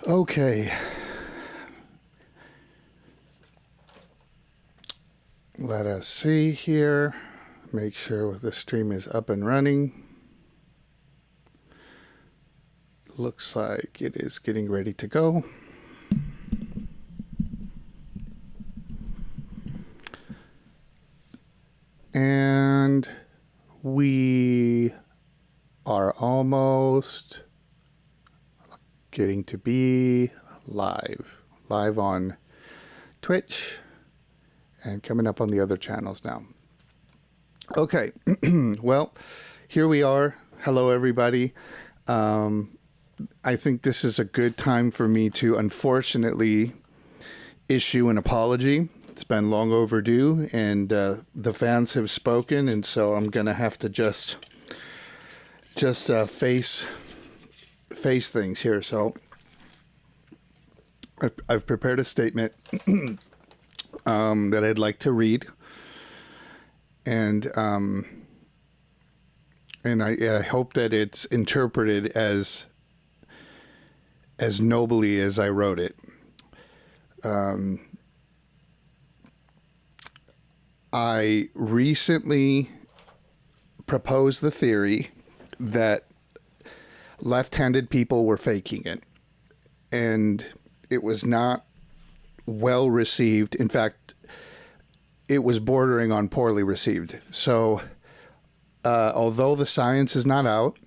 Okay. Let us see here. Make sure the stream is up and running. Looks like it is getting ready to go. And we are almost getting to be live on Twitch and coming up on the other channels now. Okay, well, here we are. Hello, everybody. I think this is a good time for me to unfortunately issue an apology. It's been long overdue, and the fans have spoken, and so I'm gonna have to just face things here. So I've prepared a statement that I'd like to read, and I hope that it's interpreted as nobly as I wrote it. I recently proposed the theory that left-handed people were faking it, and it was not well received. In fact, it was bordering on poorly received. So although the science is not out,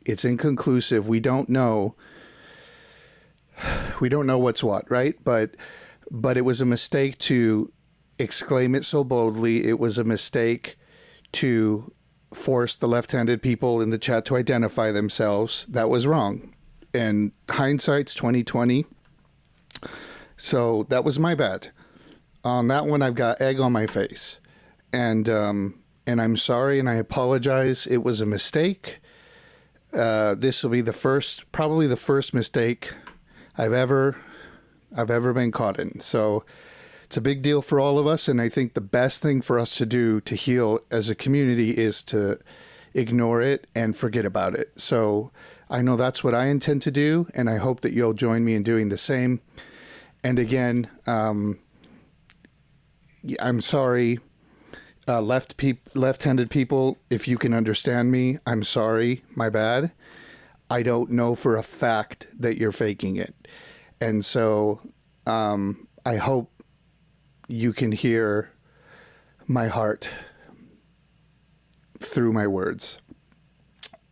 it's inconclusive. We don't know what's what, right? But it was a mistake to exclaim it so boldly. It was a mistake to force the left-handed people in the chat to identify themselves. That was wrong. And hindsight's 2020. So that was my bad. On that one, I've got egg on my face. And I'm sorry, and I apologize. It was a mistake. This will be probably the first mistake I've ever been caught in. So it's a big deal for all of us, and I think the best thing for us to do to heal as a community is to ignore it and forget about it. So I know that's what I intend to do, and I hope that you'll join me in doing the same. And again, I'm sorry, left-handed people, if you can understand me, I'm sorry, my bad. I don't know for a fact that you're faking it. And so I hope you can hear my heart through my words.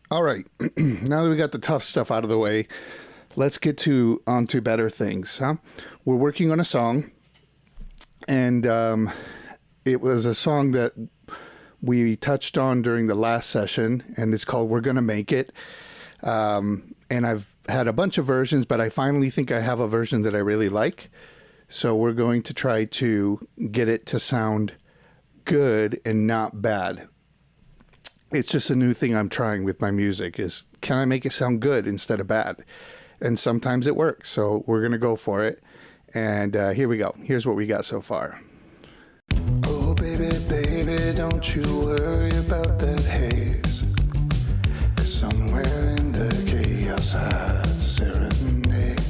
All right, now that we got the tough stuff out of the way, let's get onto better things. We're working on a song, and it was a song that we touched on during the last session, and it's called We're Gonna Make It. And I've had a bunch of versions, but I finally think I have a version that I really like. So we're going to try to get it to sound good and not bad. It's just a new thing I'm trying with my music is, can I make it sound good instead of bad? And sometimes it works. So we're going to go for it. And here we go. Here's what we got so far. Oh, baby, baby, don't you worry about that haze. 'Cause somewhere in the chaos hides a serenade.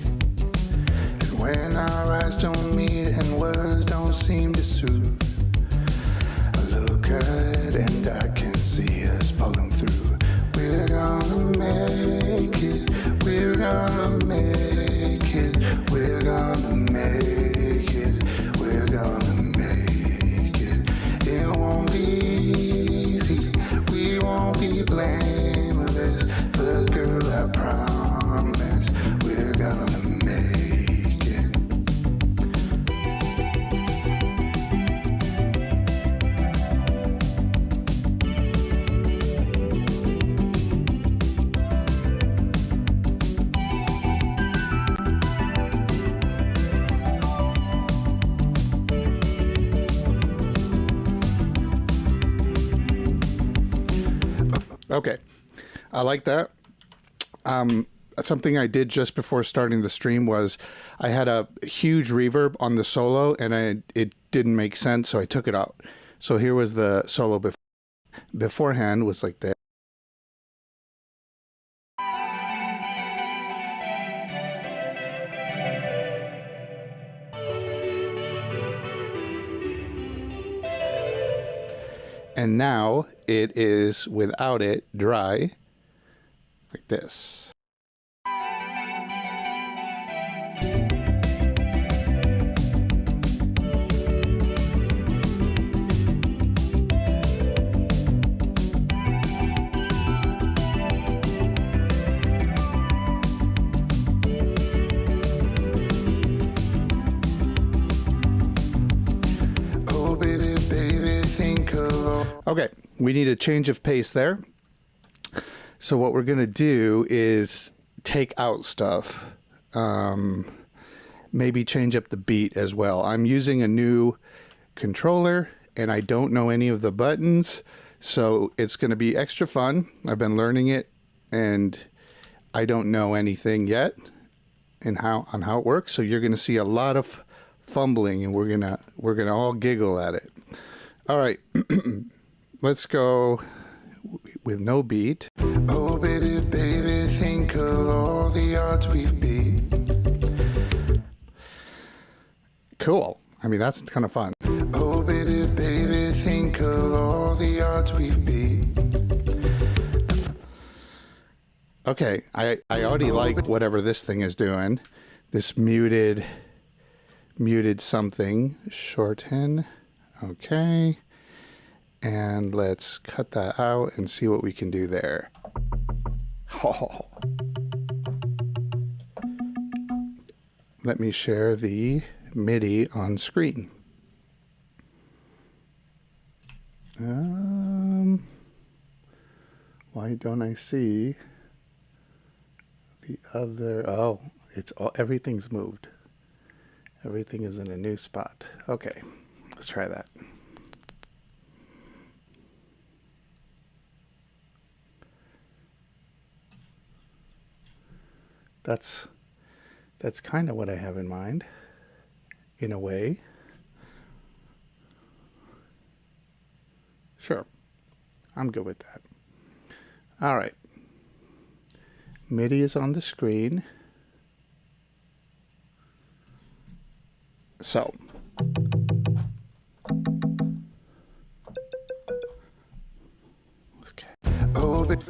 And when our eyes don't meet and words don't seem to soothe, I look ahead and I can see us pulling through. We're gonna make it. We're gonna make it. We're gonna make it. We're gonna make it. It won't be easy. We won't be blameless. But girl, I promise we're gonna make it. Okay, I like that. Something I did just before starting the stream was I had a huge reverb on the solo, and it didn't make sense, so I took it out. So here was the solo beforehand was like that. And now it is, without it, dry, like this. Okay, we need a change of pace there. So what we're going to do is take out stuff. Maybe change up the beat as well. I'm using a new controller and I don't know any of the buttons, so it's going to be extra fun. I've been learning it and I don't know anything yet on how it works. So you're going to see a lot of fumbling and we're going to all giggle at it. All right. Let's go with no beat. Oh, baby, baby, think of all the odds we've beat. Cool. I mean, that's kind of fun. Oh, baby, baby, think of all the odds we've beat. Okay, I already like whatever this thing is doing. This muted something. Shorten. Okay. And let's cut that out and see what we can do there. Oh. Let me share the MIDI on screen. Why don't I see the other? Oh, everything's moved. Everything is in a new spot. Okay, let's try that. That's kind of what I have in mind, in a way. Sure, I'm good with that. All right, MIDI is on the screen. So, okay. Oh, but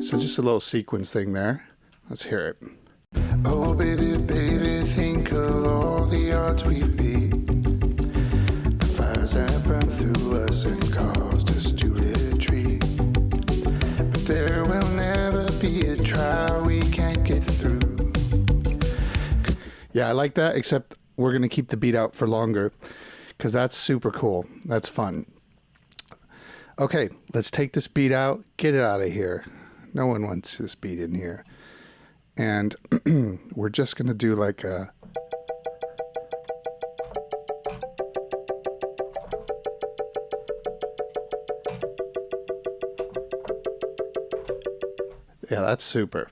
so just a little sequence thing there. Let's hear it. Oh, baby, baby, think of all the odds we've beat. The fires that burned through us and caused us to retreat. But there will never be a trial we can't get through. Yeah, I like that, except we're going to keep the beat out for longer because that's super cool. That's fun. Okay, let's take this beat out, get it out of here. No one wants this beat in here. And we're just going to do like a... Yeah, that's super.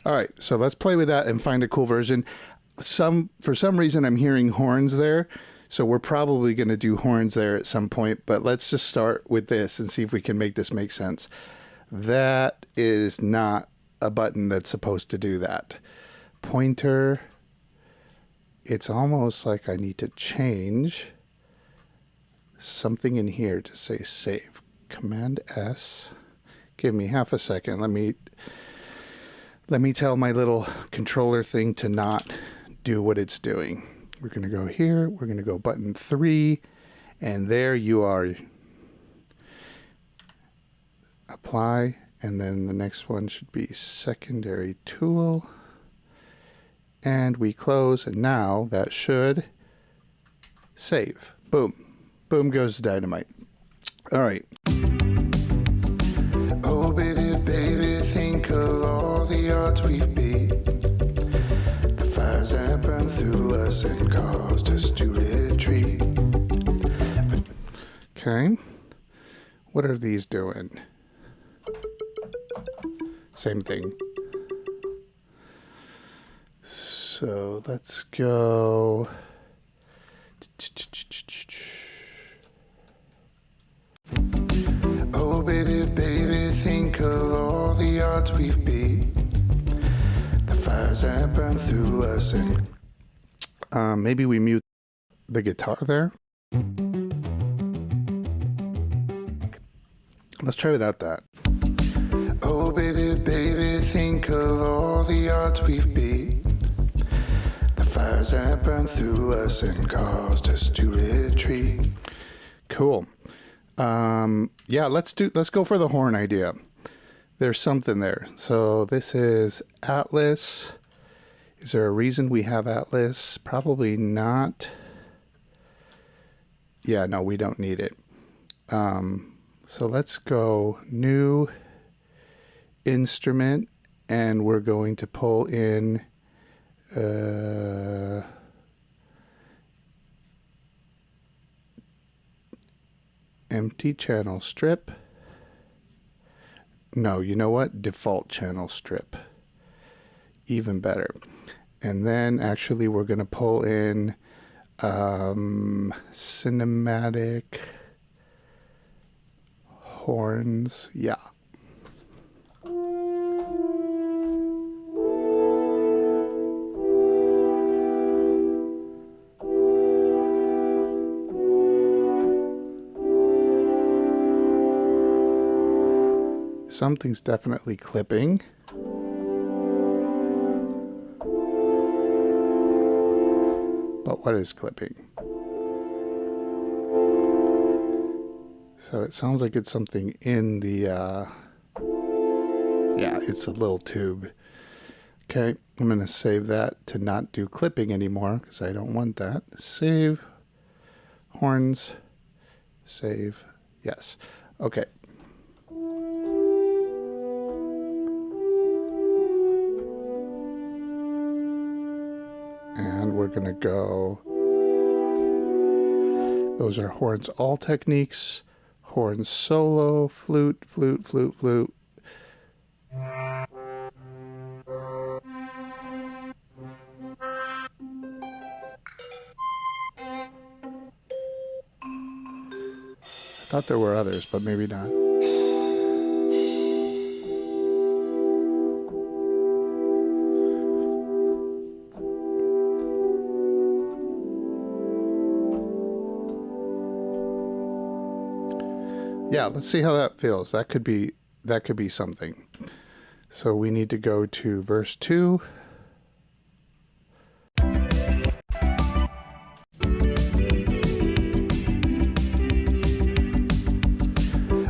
All right, so let's play with that and find a cool version. For some reason, I'm hearing horns there. So we're probably going to do horns there at some point. But let's just start with this and see if we can make this make sense. That is not a button that's supposed to do that. Pointer, it's almost like I need to change something in here to say save. Command S. Give me half a second. Let me tell my little controller thing to not do what it's doing. We're going to go here. We're going to go button 3. And there you are. Apply, and then the next one should be secondary tool, and we close, and now that should save. Boom. Boom goes dynamite. All right. Oh, baby, baby, think of all the odds we've beat. The fires that burned through us and caused us to retreat. Okay. What are these doing? Same thing. So let's go. Oh, baby, baby, think of all the odds we've beat. The fires that burned through us and... Maybe we mute the guitar there. Let's try without that. Oh, baby, baby, think of all the odds we've beat. The fires that burned through us and caused us to retreat. Cool. Yeah, let's go for the horn idea. There's something there. So this is Atlas. Is there a reason we have Atlas? Probably not. Yeah, no, we don't need it. So let's go new instrument, and we're going to pull in empty channel strip. No, you know what? Default channel strip. Even better. And then actually we're going to pull in cinematic horns. Yeah. Something's definitely clipping. But what is clipping? So it sounds like it's something in the, yeah, it's a little tube. Okay, I'm going to save that to not do clipping anymore because I don't want that. Save, horns, save, yes. Okay. And we're going to go, those are horns all techniques, horns solo, flute, flute, flute, flute. I thought there were others, but maybe not. Yeah, let's see how that feels. That could be something. So we need to go to verse 2.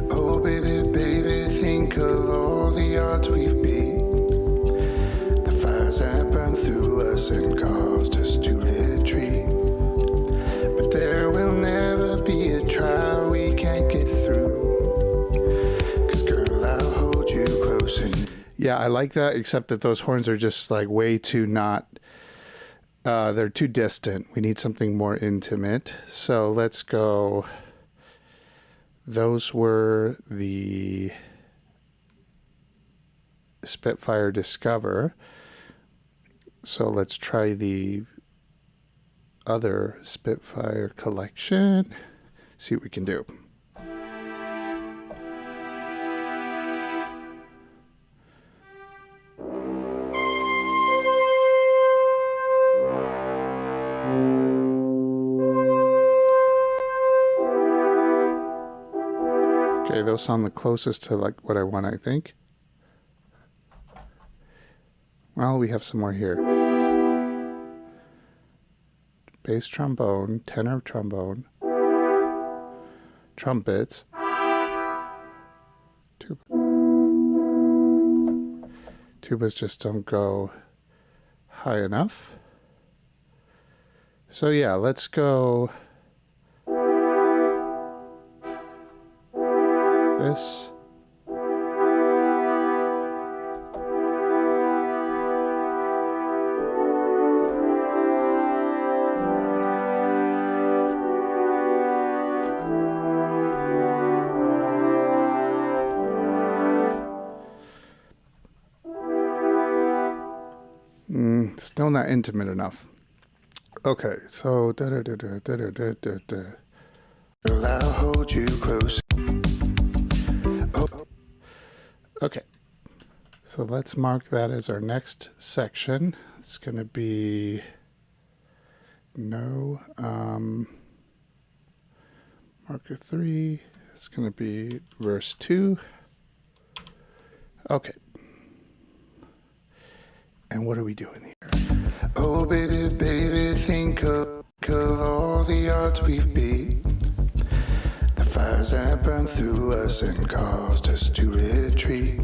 Oh, baby, baby, think of all the odds we've beat. The fires that burned through us and caused us to retreat. But there will never be a trial we can't get through. Yeah, I like that, except that those horns are just like way too not, they're too distant. We need something more intimate. So let's go, those were the Spitfire Discover. So let's try the other Spitfire collection, see what we can do. Okay, those sound the closest to like what I want, I think. Well, we have some more here. Bass trombone, tenor trombone, trumpets, tuba. Tubas just don't go high enough. So yeah, let's go this. Still not intimate enough. Okay, so I'll hold you close. Oh. Okay, so let's mark that as our next section. It's going to be No. Marker 3. It's going to be verse 2. Okay. And what are we doing here? Oh, baby, baby, think of all the odds we've beat. The fires that burned through us and caused us to retreat.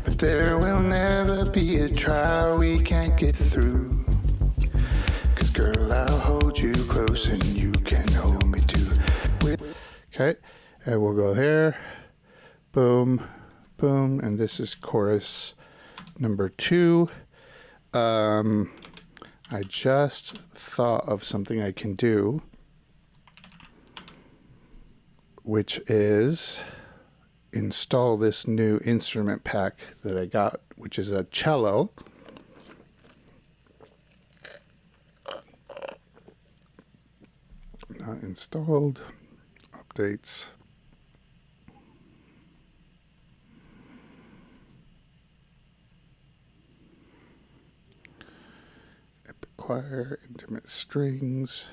But there will never be a trial we can't get through. 'Cause girl, I'll hold you close and you can hold me too. Okay, and we'll go here. Boom, boom, and this is chorus number 2. I just thought of something I can do, which is install this new instrument pack that I got, which is a cello. Not installed. Updates. Epic choir, intimate strings.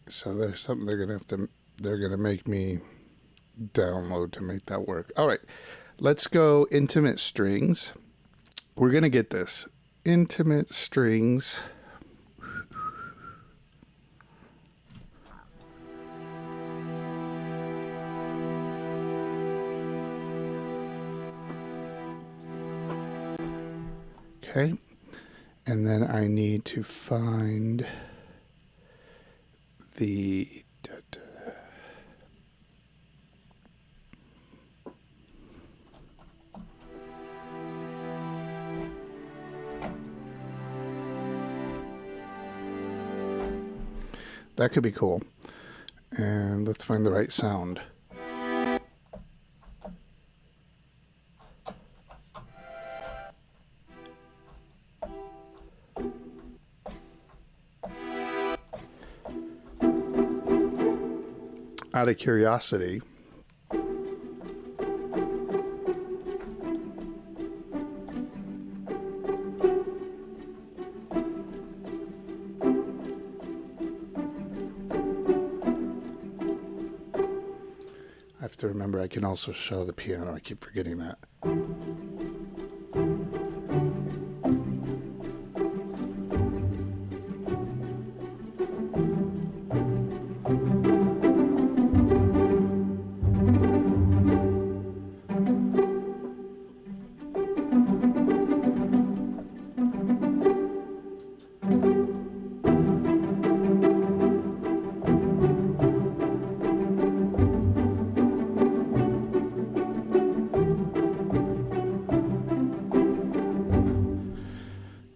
So there's something they're gonna make me download to make that work. All right, let's go intimate strings. We're gonna get this. Intimate strings. Okay, and then I need to find the that could be cool. And let's find the right sound. Out of curiosity, I have to remember I can also show the piano. I keep forgetting that.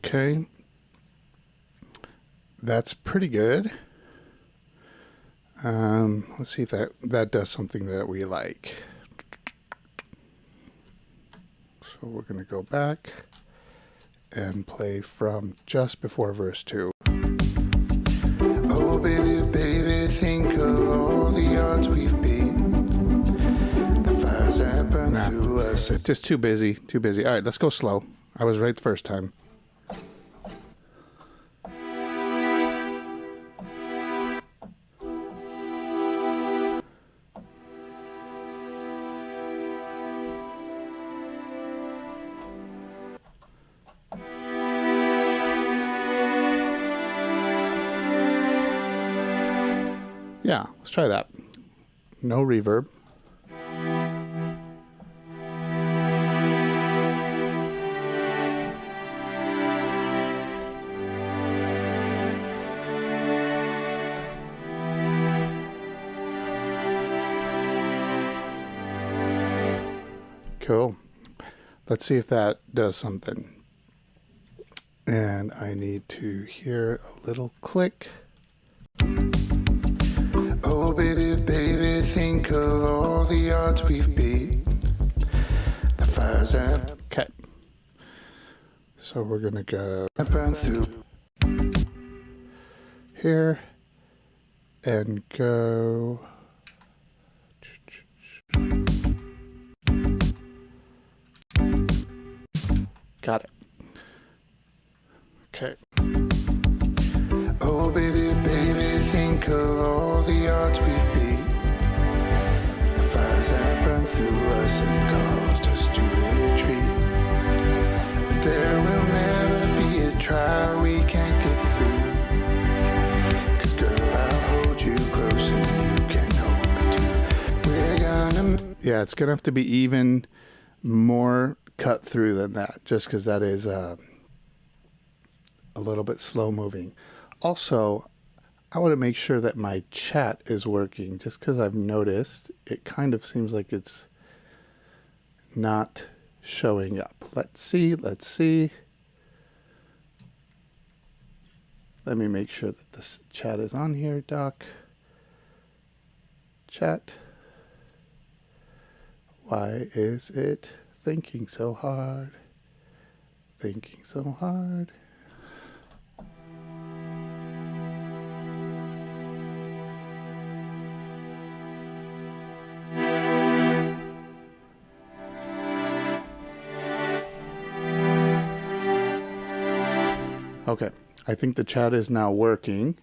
Okay, that's pretty good. Let's see if that does something that we like. So we're going to go back and play from just before verse 2. Oh, baby, baby, think of all the odds we've beat. The fires that burn through us. Just too busy. All right, let's go slow. I was right the first time. Yeah, let's try that. No reverb. Cool. Let's see if that does something. And I need to hear a little click. Oh, baby, baby, think of all the odds we've beat. The fires that... Okay. So we're going to go burn through here and go... Got it. Okay. Oh, baby, baby, think of all the odds we've beat. The fires that burned through us and caused us to retreat. But there will never be a trial we can't get through. 'Cause girl, I'll hold you close and you can hold me too. We're gonna... Yeah, it's going to have to be even more cut through than that, just because that is a little bit slow moving. Also, I want to make sure that my chat is working, just because I've noticed it kind of seems like it's not showing up. Let's see. Let me make sure that this chat is on here, Doc. Chat. Why is it thinking so hard? Thinking so hard. Okay, I think the chat is now working.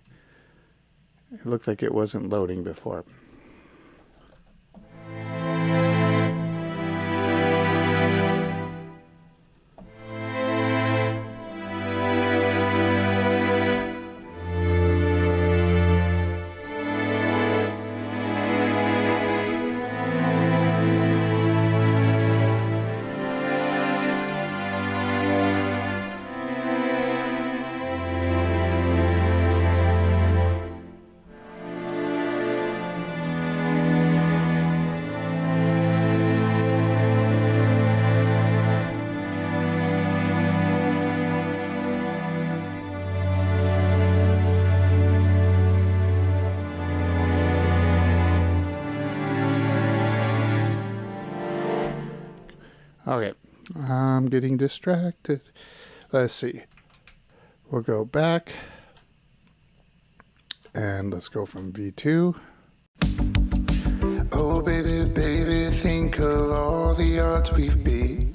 It looked like it wasn't loading before. Okay, I'm getting distracted. Let's see. We'll go back and let's go from V2. Oh, baby, baby, think of all the odds we've beat.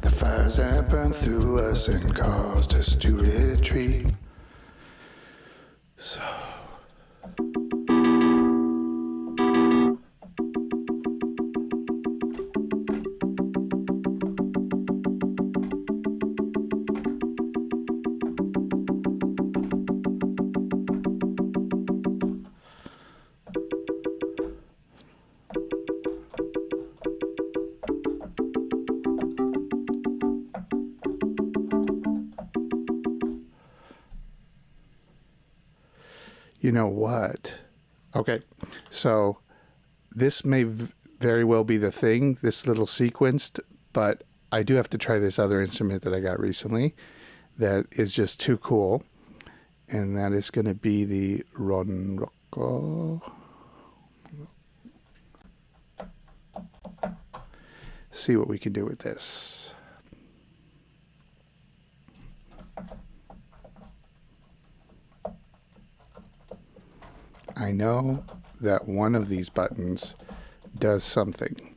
The fires that burned through us and caused us to retreat. So, you know what? Okay, so this may very well be the thing, this little sequenced, but I do have to try this other instrument that I got recently that is just too cool, and that is going to be the ronroco. See what we can do with this. I know that one of these buttons does something.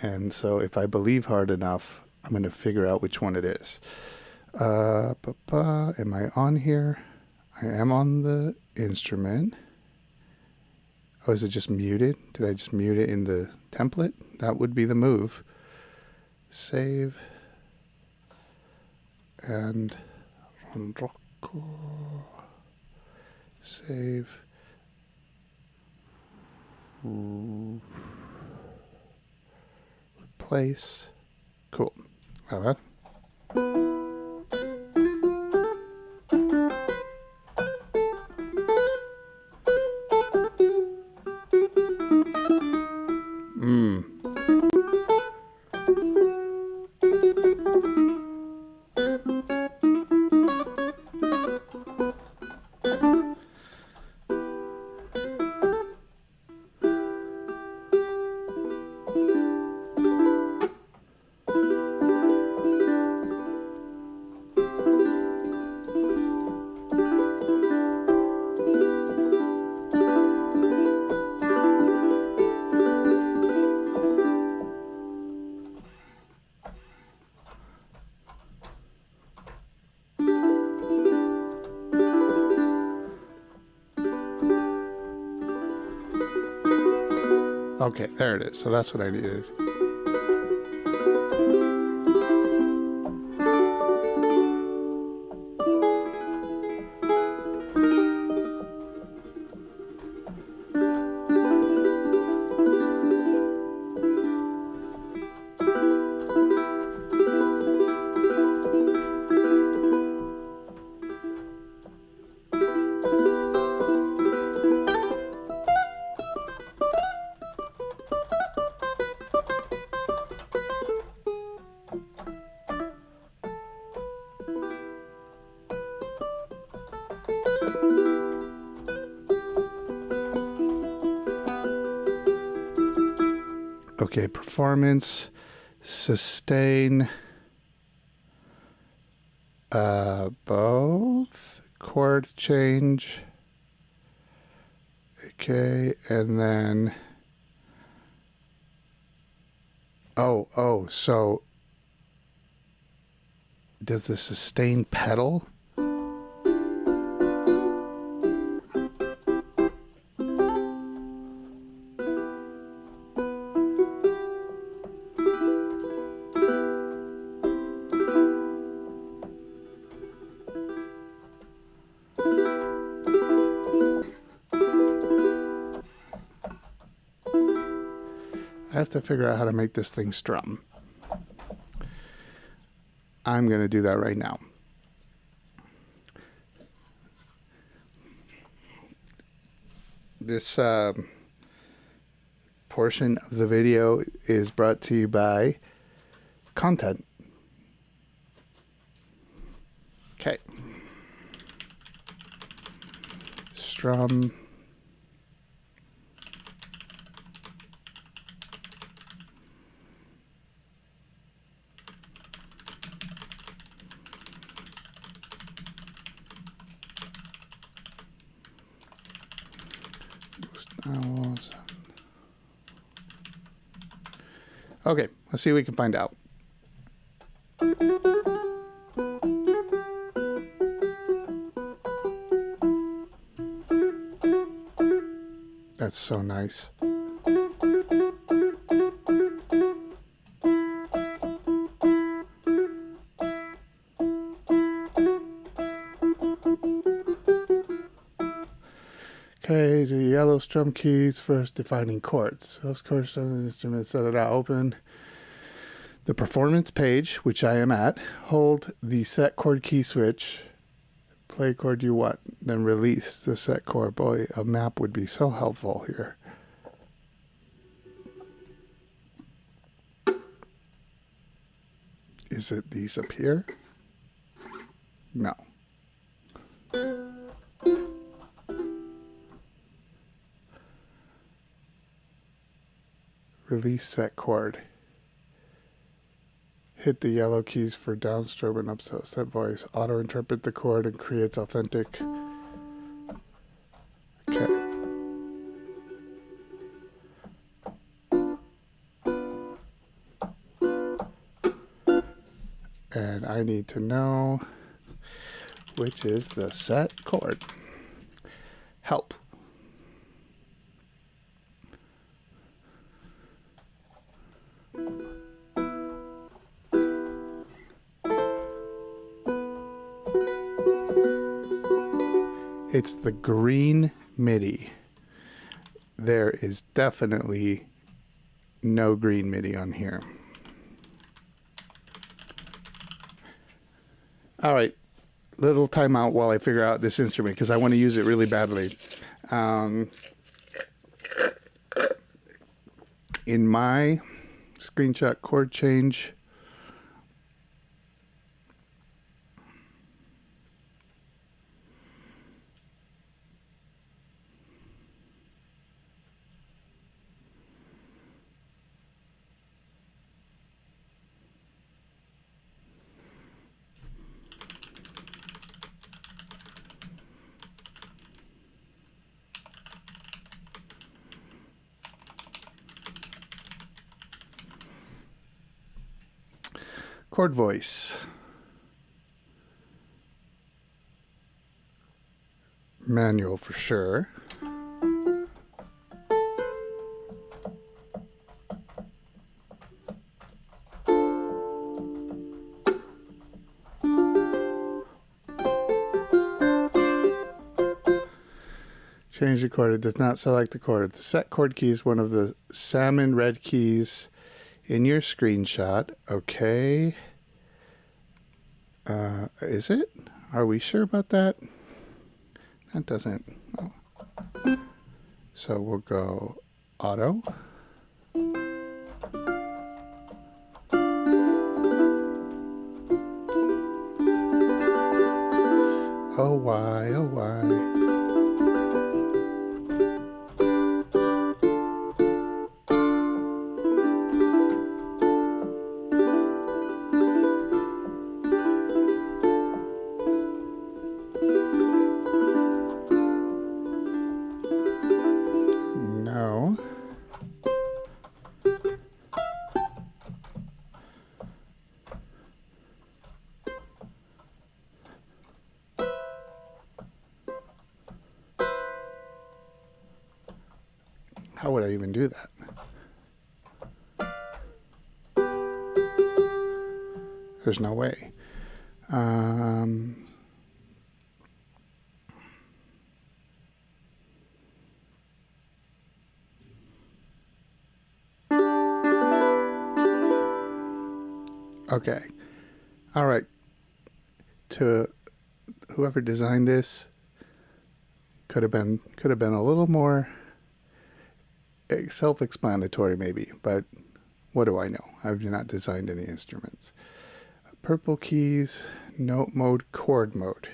And so if I believe hard enough, I'm going to figure out which one it is. Am I on here? I am on the instrument. Oh, is it just muted? Did I just mute it in the template? That would be the move. Save. And save. Replace. Cool. All right. Okay, there it is. So that's what I needed. Okay, performance, sustain, both, chord change, okay, and then, so does the sustain pedal? I have to figure out how to make this thing strum. I'm going to do that right now. This portion of the video is brought to you by content. Okay. Strum. Okay, let's see what we can find out. That's so nice. Okay, the yellow strum keys first defining chords. Those chords on the instrument set it out. Open the performance page, which I am at. Hold the set chord key switch. Play chord you want, then release the set chord. Boy, a map would be so helpful here. Is it these up here? No. Release set chord. Hit the yellow keys for downstroke and upstroke. Set voice. Auto-interpret the chord and creates authentic. Okay. And I need to know which is the set chord. Help. It's the green MIDI. There is definitely no green MIDI on here. All right, little timeout while I figure out this instrument because I want to use it really badly. In my screenshot chord change, chord voice. Manual for sure. Change the chord. It does not select the chord. The set chord key is one of the salmon red keys in your screenshot. Okay. Is it? Are we sure about that? That doesn't. Oh. So we'll go auto. Oh, why? Oh, why? No. How would I even do that? There's no way. Okay. All right. To whoever designed this, could have been a little more self-explanatory maybe, but what do I know? I've not designed any instruments. Purple keys, note mode, chord mode.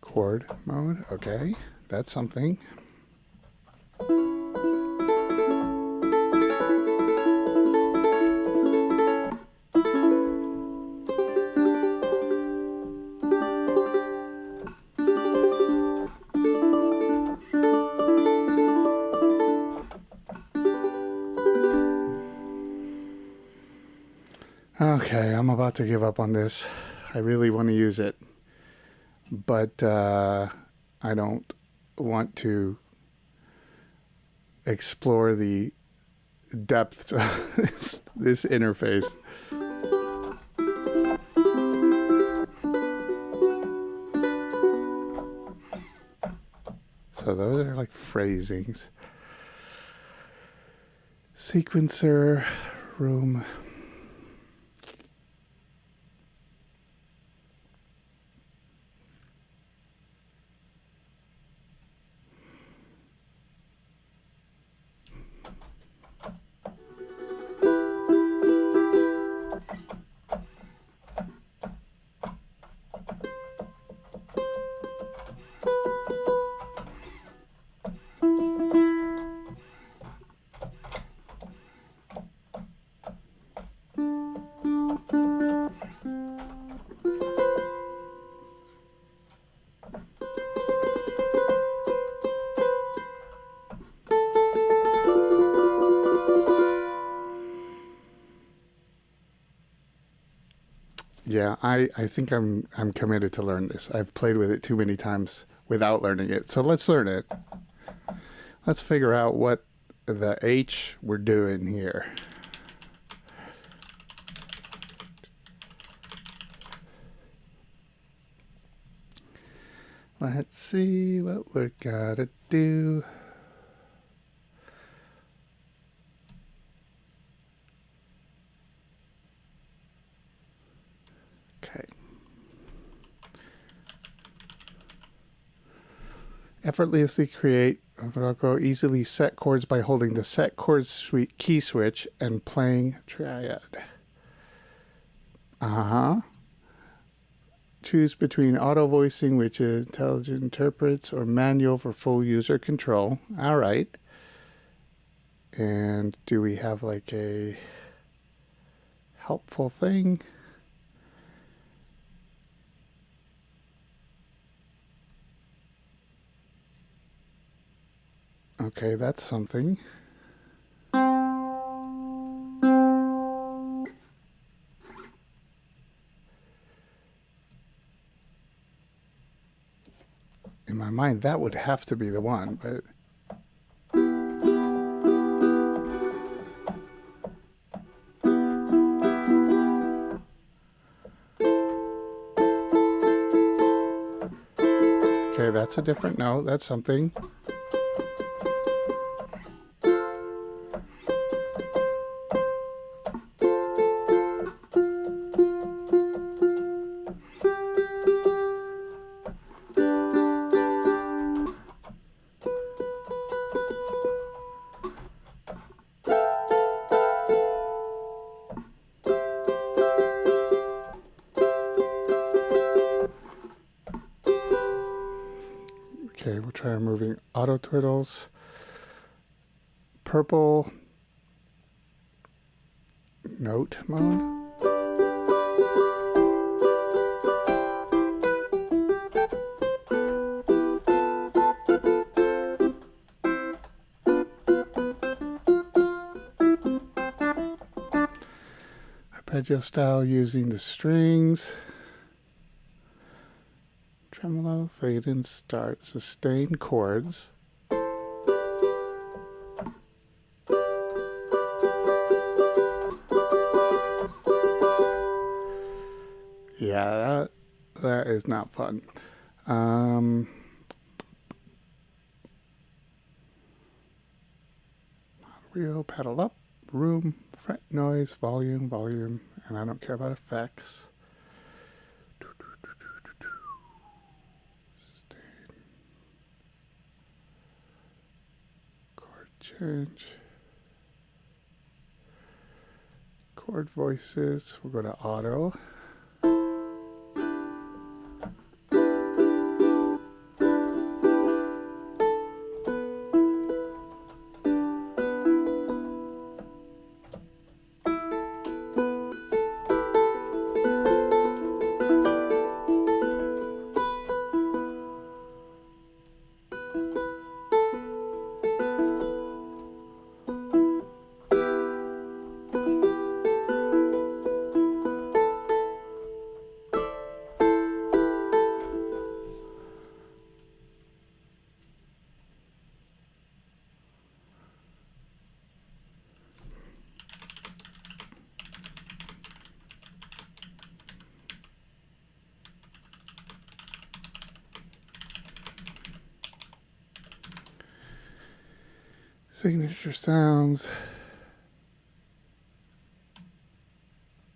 Chord mode, okay, that's something. Okay, I'm about to give up on this. I really want to use it, but I don't want to explore the depths of this interface. So those are like phrasings. Sequencer, room. Yeah, I think I'm committed to learn this. I've played with it too many times without learning it. So let's learn it. Let's figure out what the H we're doing here. Let's see what we gotta do. Okay. Effortlessly create, easily set chords by holding the set chords key switch and playing triad. Choose between auto voicing, which is intelligent interprets, or manual for full user control. All right. And do we have like a helpful thing? Okay, that's something. In my mind, that would have to be the one, but... Okay, that's a different note. That's something. Okay, we'll try removing auto twiddles. Purple note mode. Arpeggio style using the strings. Tremolo, fade and start, sustain chords. Yeah, that is not fun. Real pedal up, room, fret, noise, volume, and I don't care about effects. Sustain. Chord change. Chord voices, we'll go to auto. Signature sounds.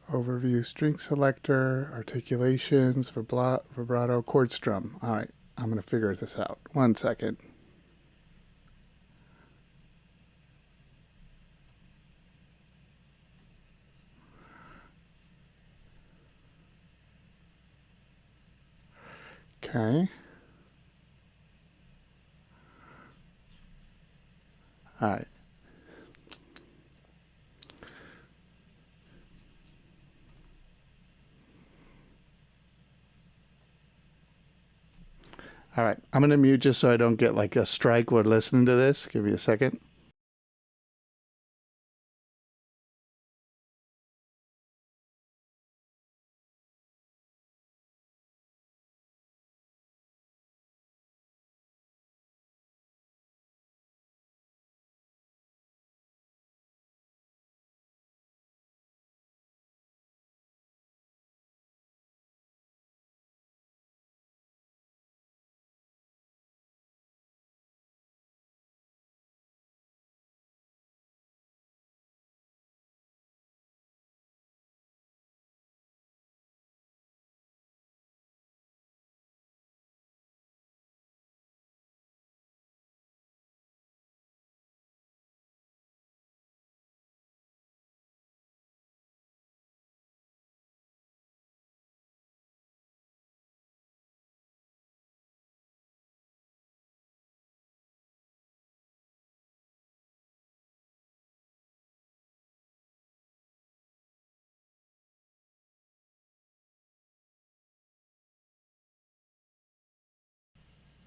Overview, string selector, articulations, vibrato, chord strum. All right, I'm going to figure this out. 1 second. Okay. All right. All right. I'm going to mute just so I don't get like a strike when listening to this. Give me a second.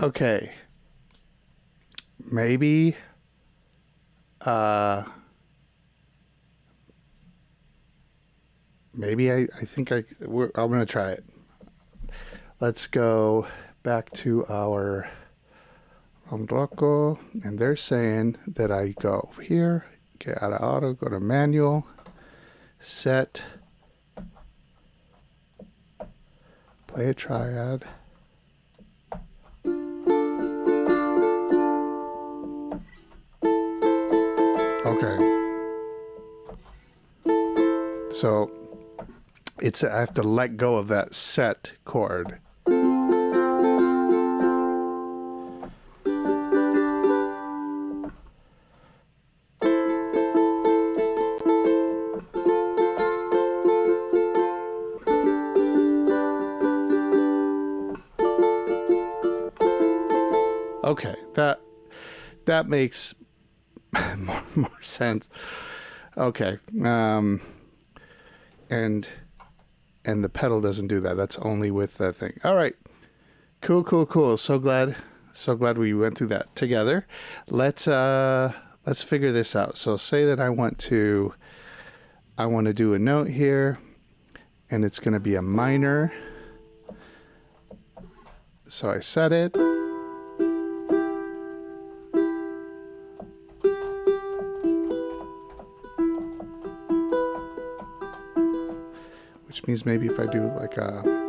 Okay. Maybe I think I'm going to try it. Let's go back to our Rocco, and they're saying that I go here, get out of auto, go to manual, set, play a triad. Okay. So I have to let go of that set chord. Okay, that makes more sense. Okay, and the pedal doesn't do that. That's only with that thing. All right, cool. So glad we went through that together. Let's figure this out. So say that I want to do a note here, and it's going to be a minor. So I set it. Which means maybe if I do like a...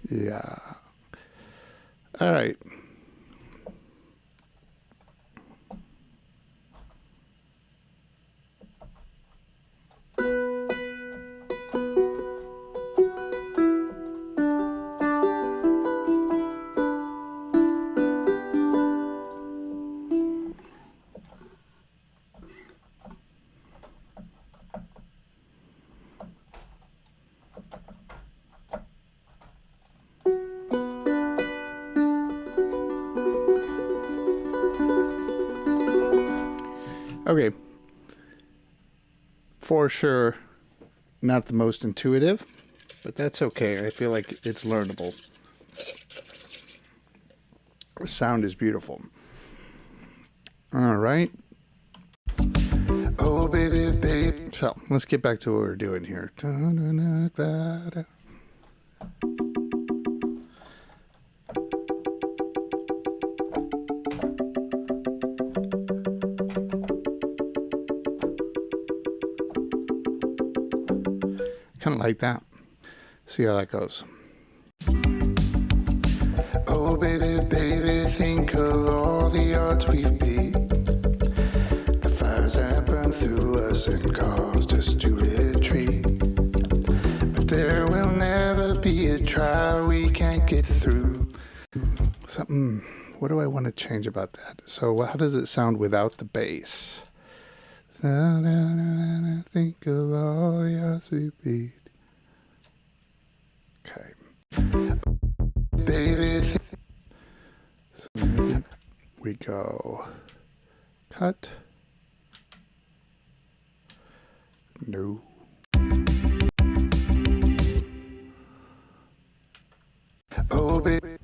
Yeah. All right. Okay. For sure, not the most intuitive, but that's okay. I feel like it's learnable. The sound is beautiful. All right. Oh, baby, baby. So let's get back to what we're doing here. Kind of like that. See how that goes. Oh, baby, baby, think of all the odds we've beat. The fires that burned through us and caused us to retreat. But there will never be a trial we can't get through. Something, what do I want to change about that? So how does it sound without the bass? Think of all the odds we beat. Okay. Baby, So maybe we go cut. No. oh, baby,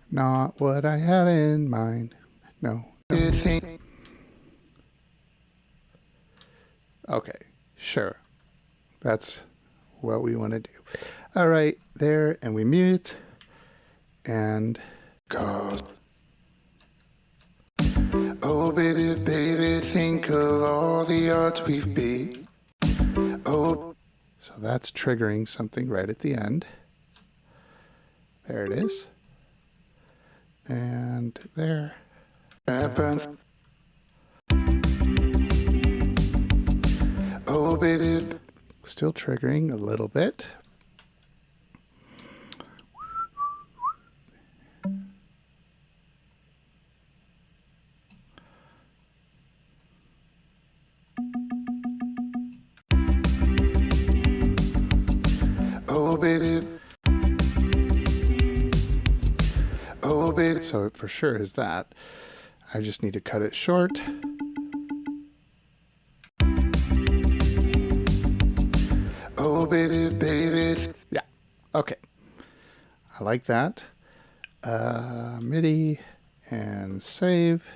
Not what I had in mind. No. think. Okay, sure. That's what we want to do. All right, there, and we mute. And Cause. Oh, baby, baby, think of all the odds we've beat. Oh, so that's triggering something right at the end. There it is. And there. happens. Oh, baby, Still triggering a little bit. oh, baby. Oh, baby. So it for sure is that. I just need to cut it short. Oh, baby, baby. Yeah. Okay. I like that. MIDI and save.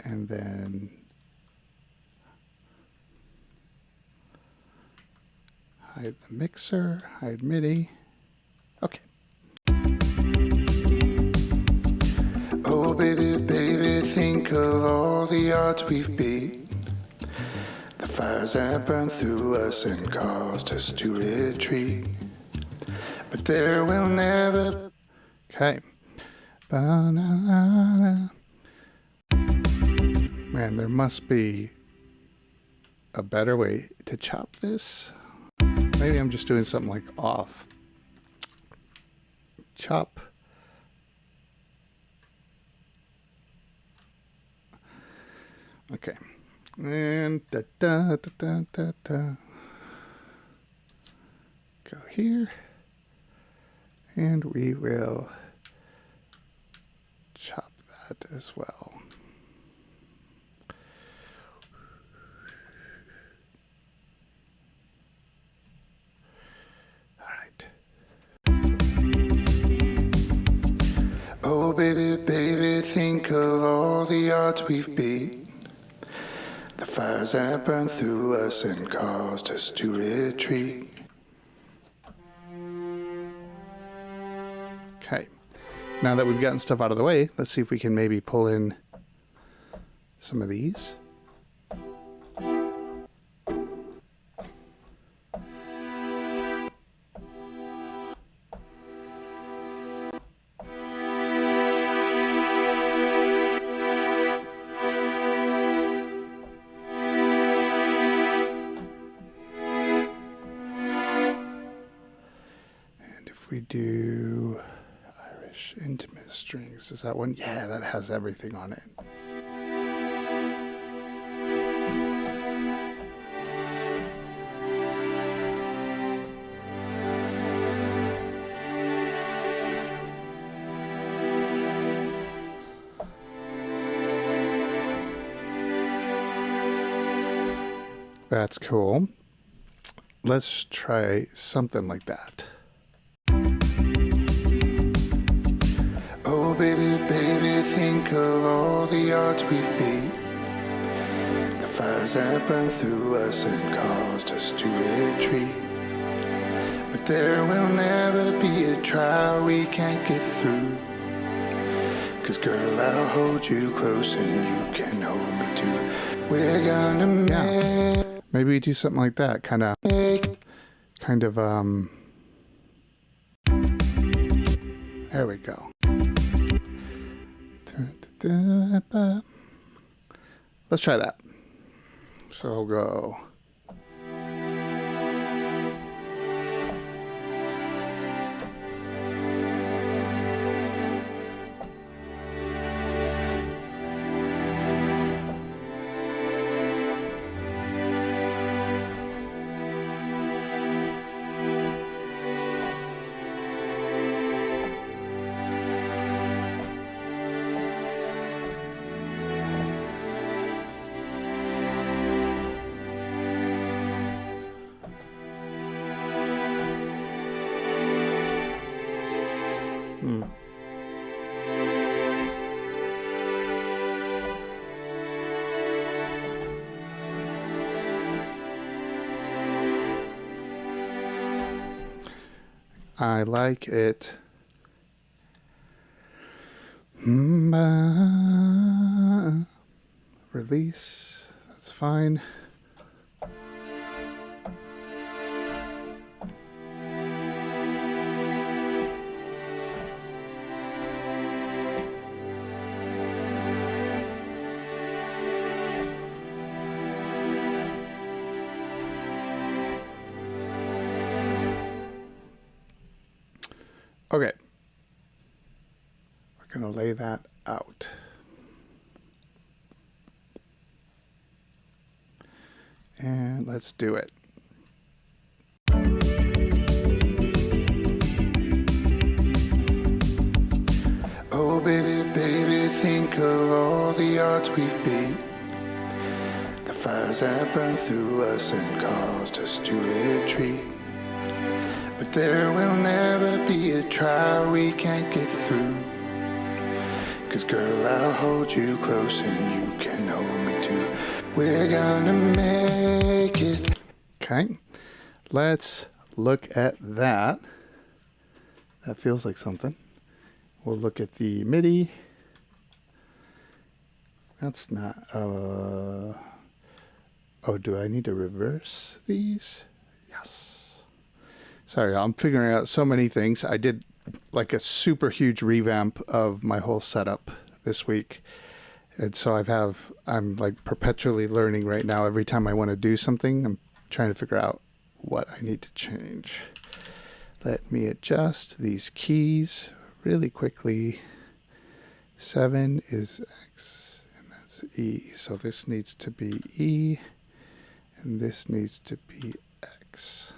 And then Hide the mixer, hide MIDI. Okay. Oh, baby, baby, think of all the odds we've beat. The fires that burned through us and caused us to retreat. But there will never... Okay. Man, there must be a better way to chop this. Maybe I'm just doing something like off. Chop. Okay. And da da da da da da. Go here. And we will chop that as well. Oh, baby, baby, think of all the odds we've beat. The fires that burned through us and caused us to retreat. Okay. Now that we've gotten stuff out of the way, let's see if we can maybe pull in some of these. We do Irish intimate strings. Is that one? Yeah, that has everything on it. That's cool. Let's try something like that. Oh, baby, baby, think of all the odds we've beat. The fires that burned through us and caused us to retreat. But there will never be a trial we can't get through. 'Cause girl, I'll hold you close and you can hold me too. We're gonna make... Maybe we do something like that, kind of, there we go. Let's try that. So I'll go. I like it. Release. That's fine. Okay. We're going to lay that out. And let's do it. Oh, baby, baby, think of all the odds we've beat. The fires that burned through us and caused us to retreat. But there will never be a trial we can't get through. 'Cause girl, I'll hold you close and you can hold me too. We're gonna make it. Okay. let's look at that. That feels like something. We'll look at the MIDI. That's not, oh, do I need to reverse these? Yes. Sorry, I'm figuring out so many things. I did like a super huge revamp of my whole setup this week. And so I'm like perpetually learning right now. Every time I want to do something, I'm trying to figure out what I need to change. Let me adjust these keys really quickly. 7 is X and that's E. So this needs to be E and this needs to be X.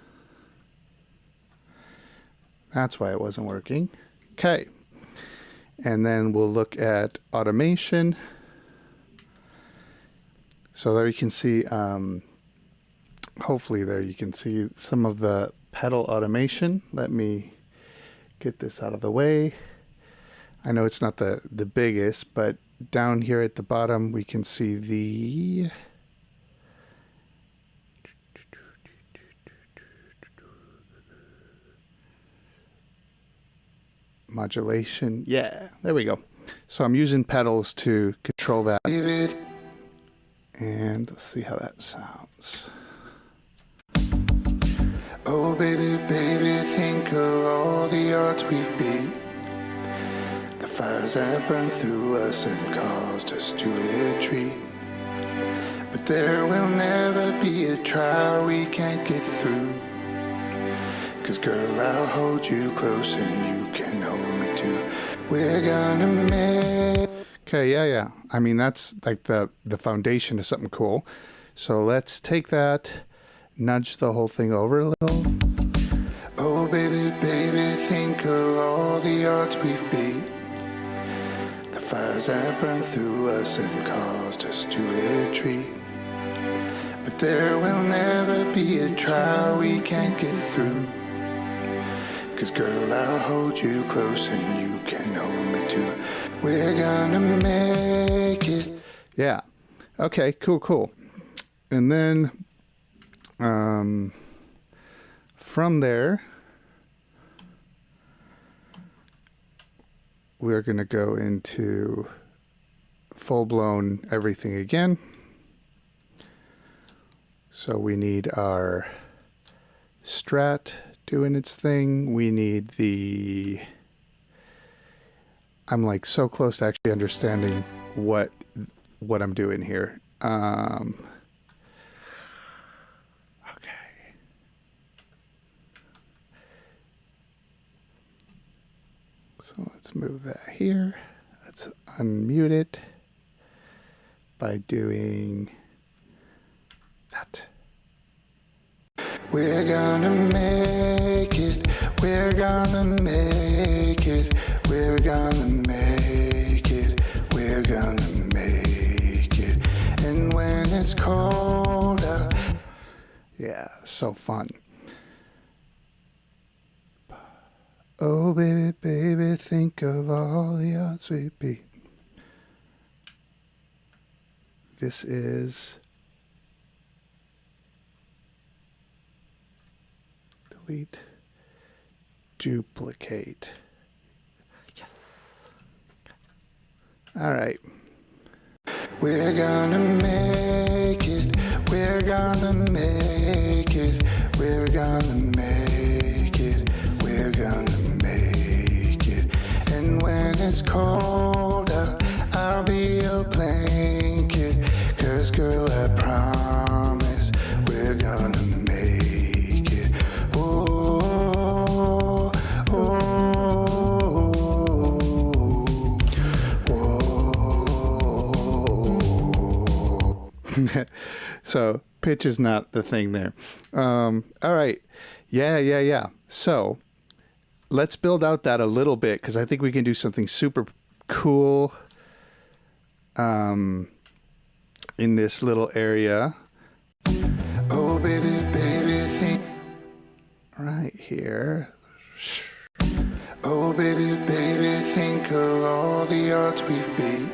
That's why it wasn't working. Okay. And then we'll look at automation. So there you can see, hopefully there you can see some of the pedal automation. Let me get this out of the way. I know it's not the biggest, but down here at the bottom we can see the modulation. Yeah, there we go. So I'm using pedals to control that. And let's see how that sounds. Oh baby, baby, think of all the odds we've beat. The fires that burned through us and caused us to retreat. But there will never be a trial we can't get through. 'Cause girl, I'll hold you close and you can hold me too. We're gonna make... Okay, yeah. I mean, that's like the foundation to something cool. So let's take that, nudge the whole thing over a little. Oh baby, baby, think of all the odds we've beat. The fires that burned through us and caused us to retreat. But there will never be a trial we can't get through. 'Cause girl, I'll hold you close and you can hold me too. We're gonna make it. Yeah. Okay, cool. And then from there, we're going to go into full-blown everything again. So we need our Strat doing its thing. We need the... I'm like so close to actually understanding what I'm doing here. Okay. So let's move that here. Let's unmute it by doing that. We're gonna make it. We're gonna make it. We're gonna make it. We're gonna make it. And when it's cold out. Yeah, so fun. Oh baby, baby, think of all the odds we beat. This is delete, duplicate. Yes. All right. We're gonna make it. We're gonna make it. We're gonna make it. We're gonna make it. And when it's cold out, I'll be your blanket. 'Cause girl, I promise we're gonna make it. Oh, oh, oh. So pitch is not the thing there. All right. Yeah. So let's build out that a little bit because I think we can do something super cool in this little area. oh, baby, baby, think. Right here. Oh, baby, baby, think of all the odds we've beat.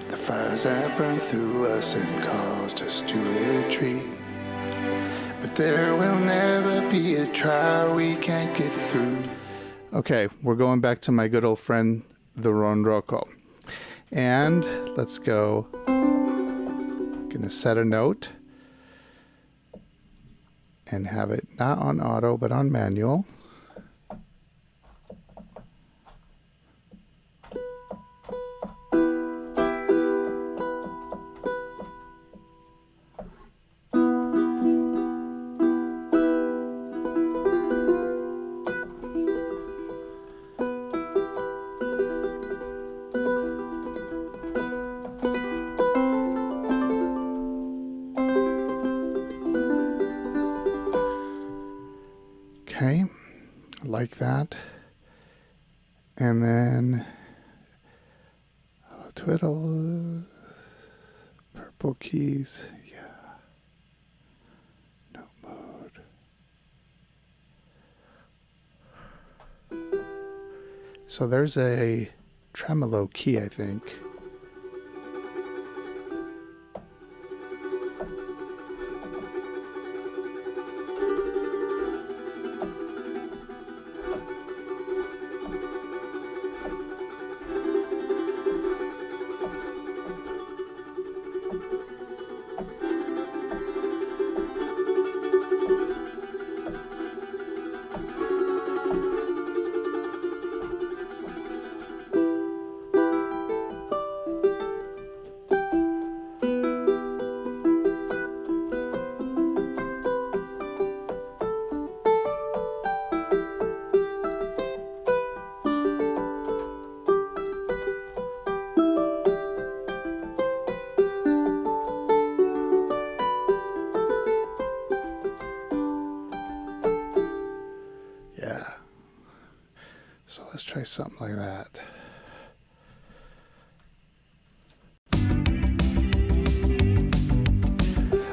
The fires that burned through us and caused us to retreat. But there will never be a trial we can't get through. Okay, we're going back to my good old friend, the ronroco. And let's go. Gonna set a note and have it not on auto, but on manual. Okay, like that. And then twiddle, purple keys, yeah. Note mode. So there's a tremolo key, I think. Yeah. So let's try something like that.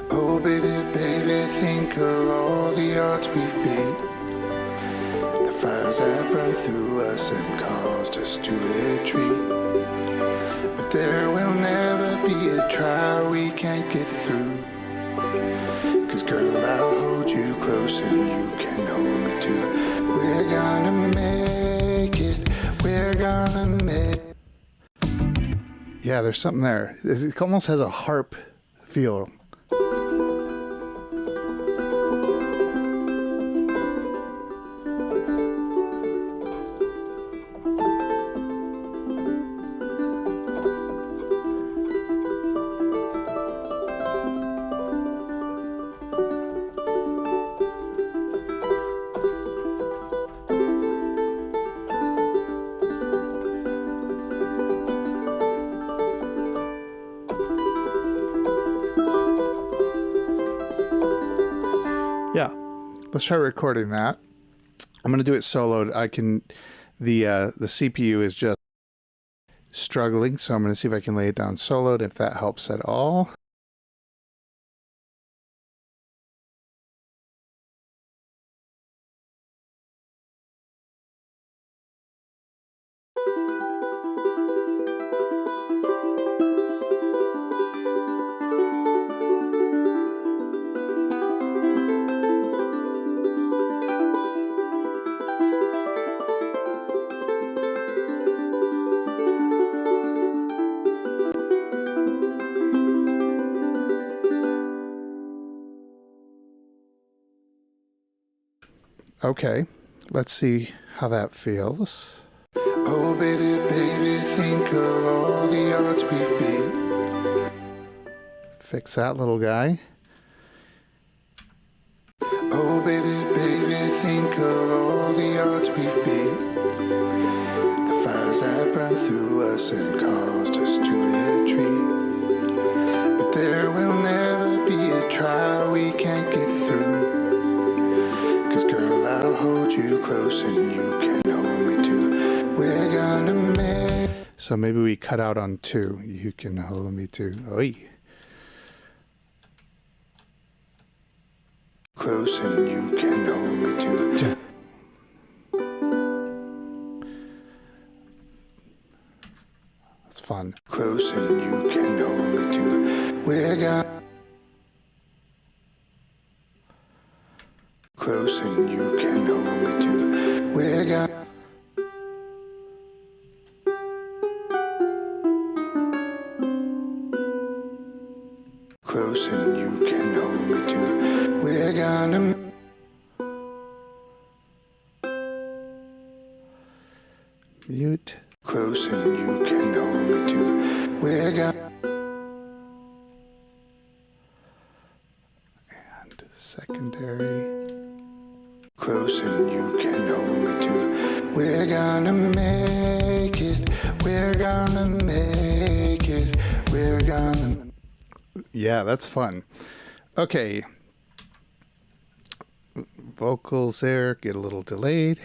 Oh baby, baby, think of all the odds we've beat, the fires that burned through us and caused us to retreat. But there will never be a trial we can't get through. 'Cause girl, I'll hold you close and you can hold me too. We're gonna make it, we're gonna make it. Yeah, there's something there. It almost has a harp feel. Yeah, let's try recording that. I'm gonna do it soloed. The CPU is just struggling, so I'm gonna see if I can lay it down soloed, if that helps at all. Okay, let's see how that feels. Oh baby, baby, think of all the odds we've beat. Fix that little guy. Oh baby, baby, think of all the odds we've beat, the fires that burned through us and caused us to retreat. But there will never be a trial we can't get through. 'Cause girl, I'll hold you close and you can hold me too. We're gonna make. So maybe we cut out on 2. You can hold me too. Oi. Close and you can hold me too. That's fun. Close and you can hold me too. We're gonna. close and you can hold me too. We're gonna Mute. close and you can hold me too. We're gonna And secondary. close and you can hold me too. We're gonna make it. We're gonna make it. We're gonna. Yeah, that's fun. Okay. Vocals there get a little delayed.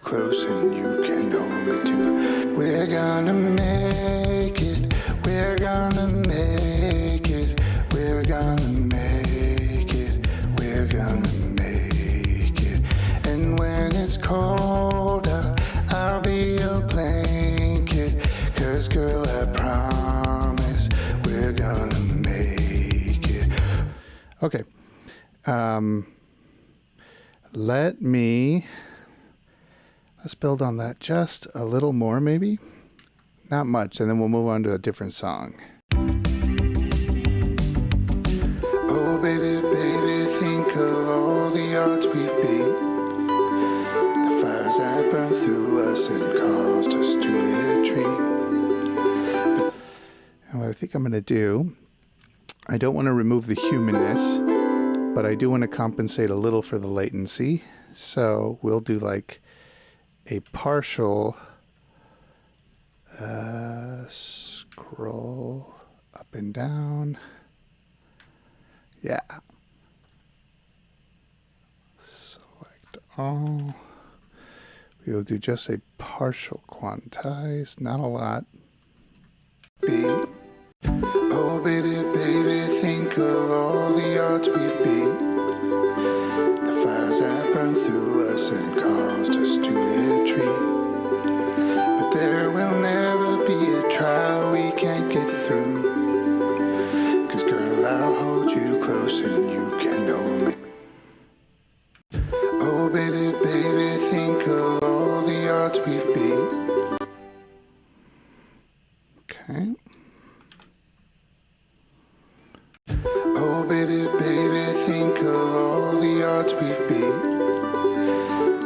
Close and you can hold me too. We're gonna make it. We're gonna make it. We're gonna make it. We're gonna make it. And when it's cold out, I'll be your blanket. 'Cause girl, I promise we're gonna make it. Okay. Let's build on that just a little more, maybe. Not much, and then we'll move on to a different song. Oh baby, baby, think of all the odds we've beat. The fires that burned through us and caused us to retreat. And what I think I'm going to do, I don't want to remove the humanness, but I do want to compensate a little for the latency. So we'll do like a partial scroll up and down. Yeah. Select all. We'll do just a partial quantize, not a lot. Beat. Oh baby, baby, think of all the odds we've beat. The fires that burned through us and caused us to retreat. But there will never be a trial we can't get through. 'Cause girl, I'll hold you close and you can hold me. Oh baby, baby, think of all the odds we've beat. Okay. Oh baby, baby, think of all the odds we've beat.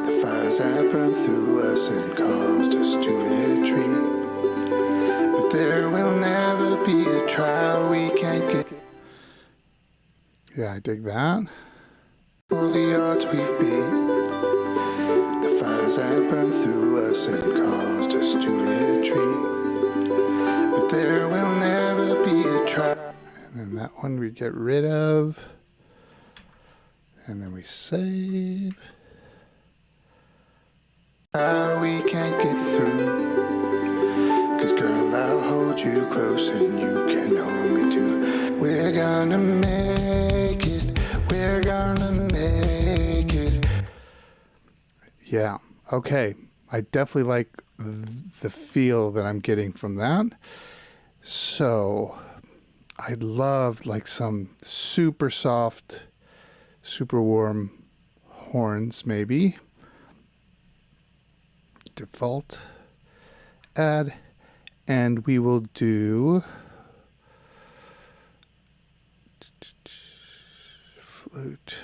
The fires that burned through us and caused us to retreat. But there will never be a trial we can't get. Yeah, I dig that. All the odds we've beat. The fires that burned through us and caused us to retreat. But there will never be a trial. And then that one we get rid of. And then we save. We can't get through. 'Cause girl, I'll hold you close and you can hold me too. We're gonna make it. We're gonna make it. Yeah. Okay. I definitely like the feel that I'm getting from that. So I'd love like some super soft, super warm horns maybe. Default. Add. And we will do flute.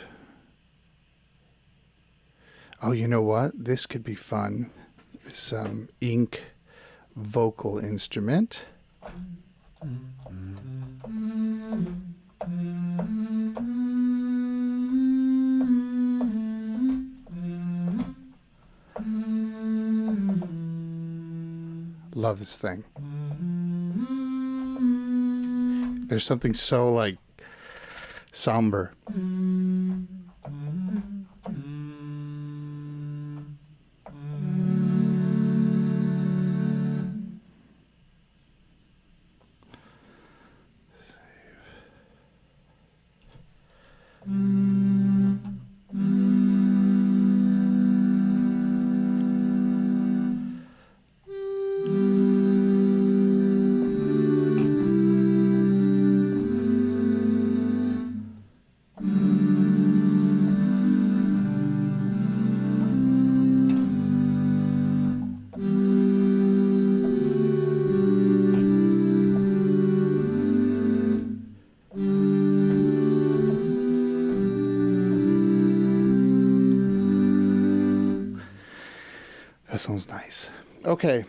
Oh, you know what? This could be fun. Some ink vocal instrument. Love this thing. There's something so like somber. sounds nice. Okay.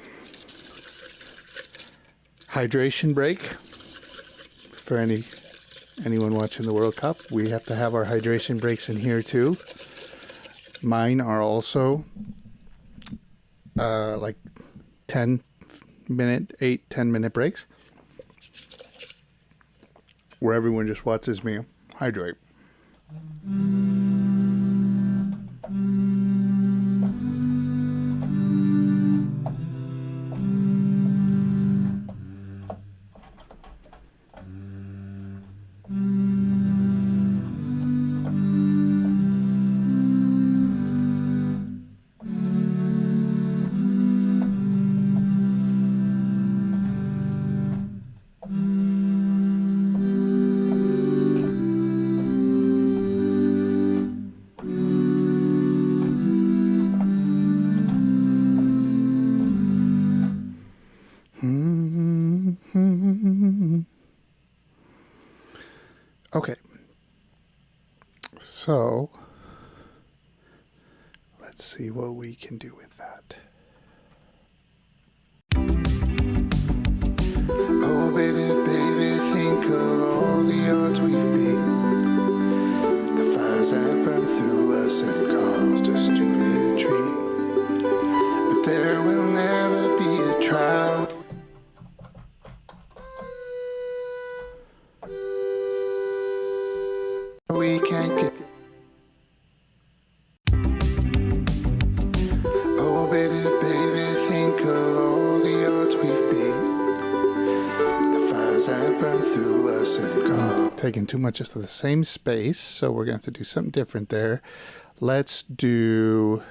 Hydration break. For anyone watching the World Cup, we have to have our hydration breaks in here too. Mine are also like 10 minute breaks where everyone just watches me hydrate. Okay, so let's see what we can do with that. Oh, baby, baby, think of all the odds we've beat. The fires that burned through us and caused us to retreat. But there will never be a trial. We can't get. Oh, baby, baby, think of all the odds we've beat. The fires that burn through us and gone. Taking too much of the same space, so we're going to have to do something different there. Let's do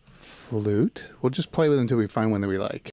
flute. We'll just play with it until we find one that we like.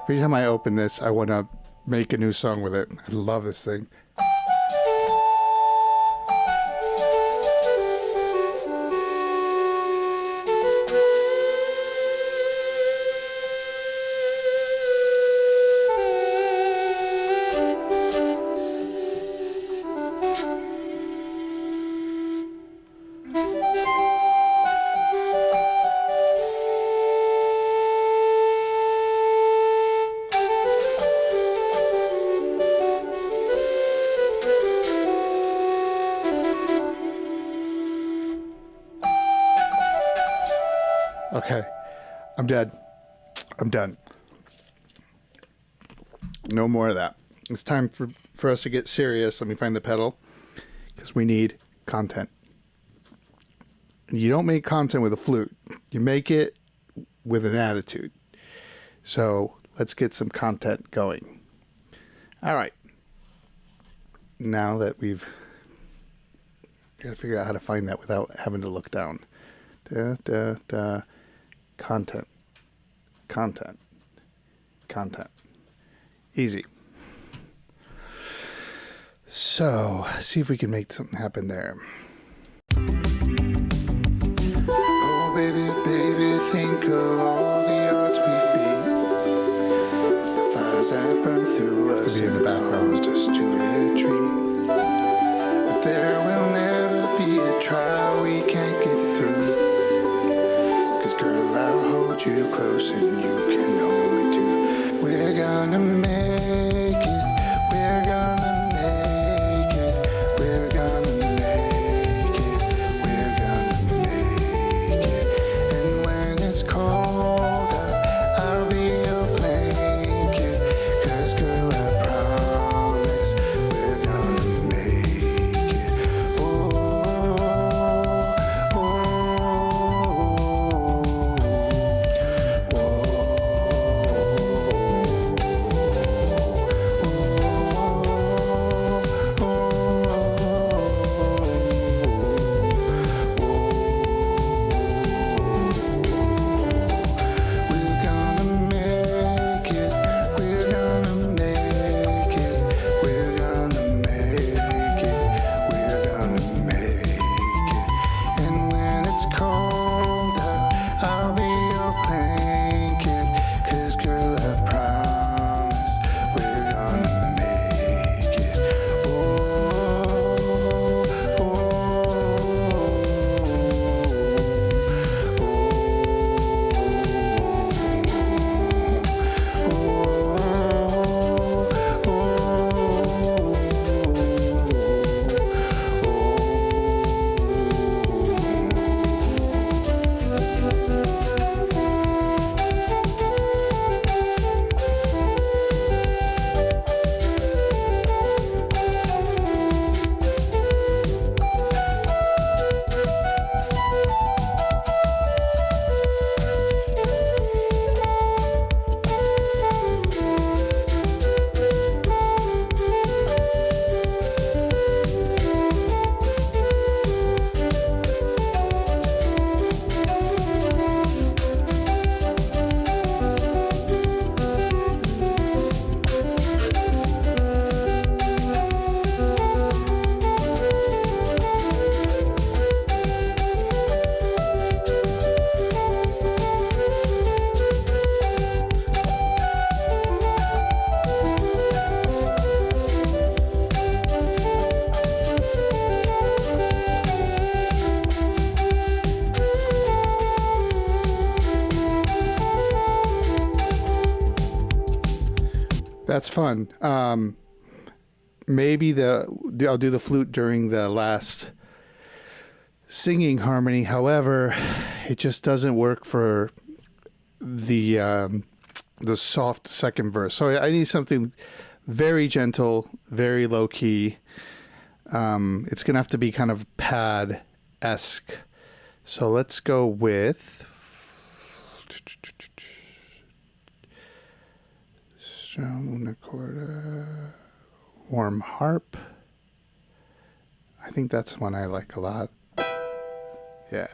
Every time I open this, I want to make a new song with it. I love this thing. Okay, I'm dead. I'm done. No more of that. It's time for us to get serious. Let me find the pedal, because we need content. You don't make content with a flute. You make it with an attitude. So let's get some content going. All right. Now that we've got to figure out how to find that without having to look down. Content. Easy. So, see if we can make something happen there. Oh, baby, baby, think of all the odds we've beat. The fires that burn through us be in the and background. caused us to retreat. But there will never be a trial we can't get through. 'Cause girl, I'll hold you close and you can hold me too. We're gonna make it. We're gonna make it. We're gonna make it. We're gonna make it. And when it's cold out, I'll be your blanket. 'Cause girl, I promise we're gonna make That's fun. Maybe I'll do the flute during the last singing harmony. However, it just doesn't work for the soft second verse. So I need something very gentle, very low key. It's gonna have to be kind of pad-esque. So let's go with Stone Accorda, Warm Harp. I think that's one I like a lot. Yeah.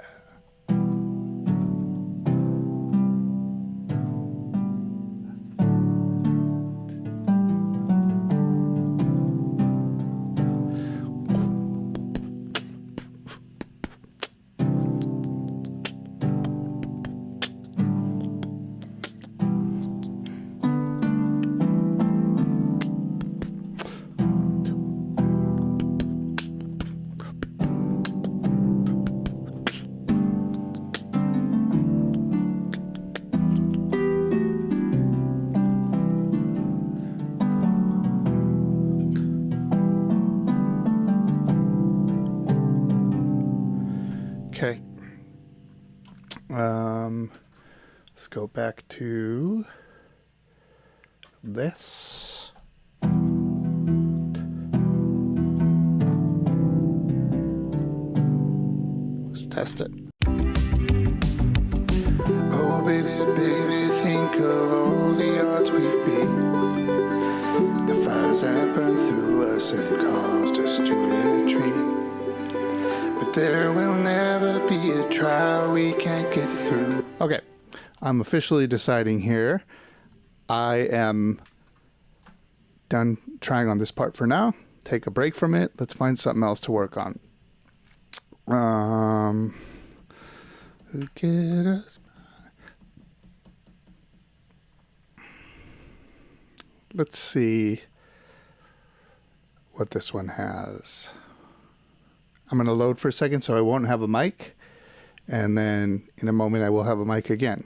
Okay. Let's go back to this. Let's test it. Oh, baby, baby, think of all the odds we've beat. The fires that burned through us and caused us to retreat. But there will never be a trial we can't get through. Okay. I'm officially deciding here. I am done trying on this part for now. Take a break from it. Let's find something else to work on. Who get us? Let's see what this one has. I'm going to load for a second so I won't have a mic. And then in a moment I will have a mic again.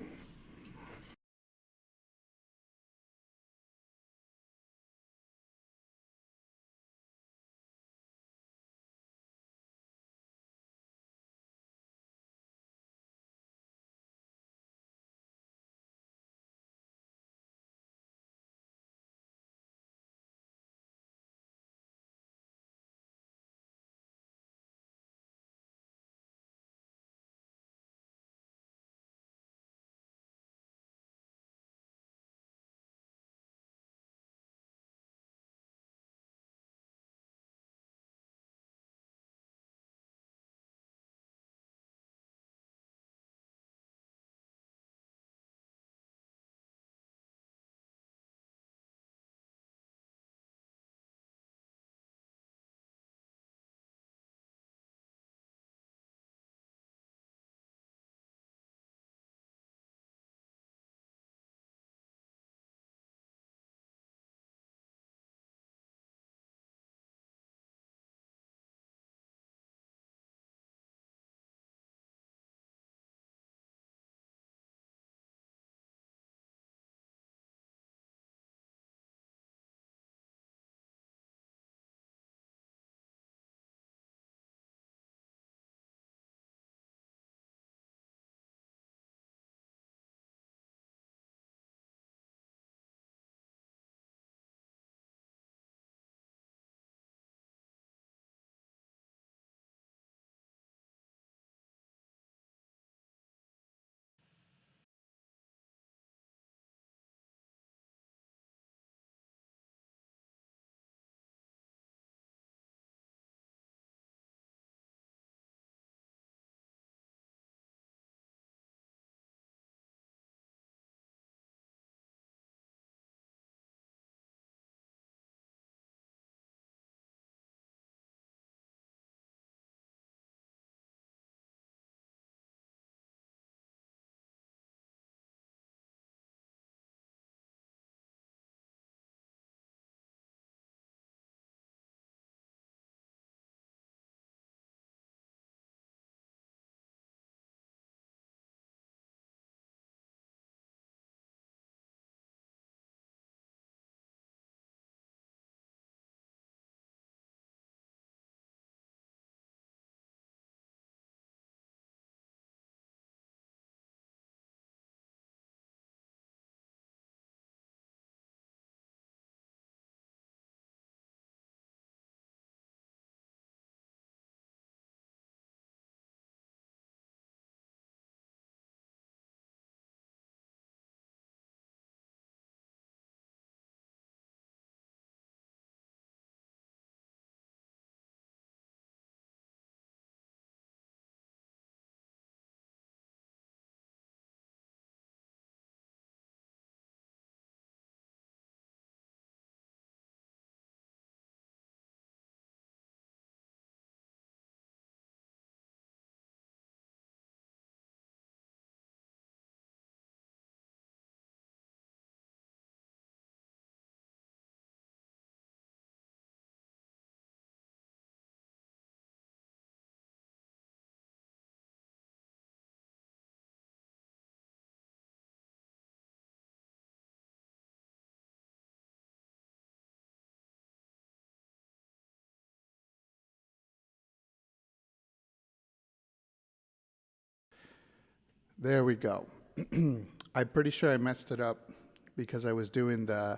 There we go. I'm pretty sure I messed it up because I was doing the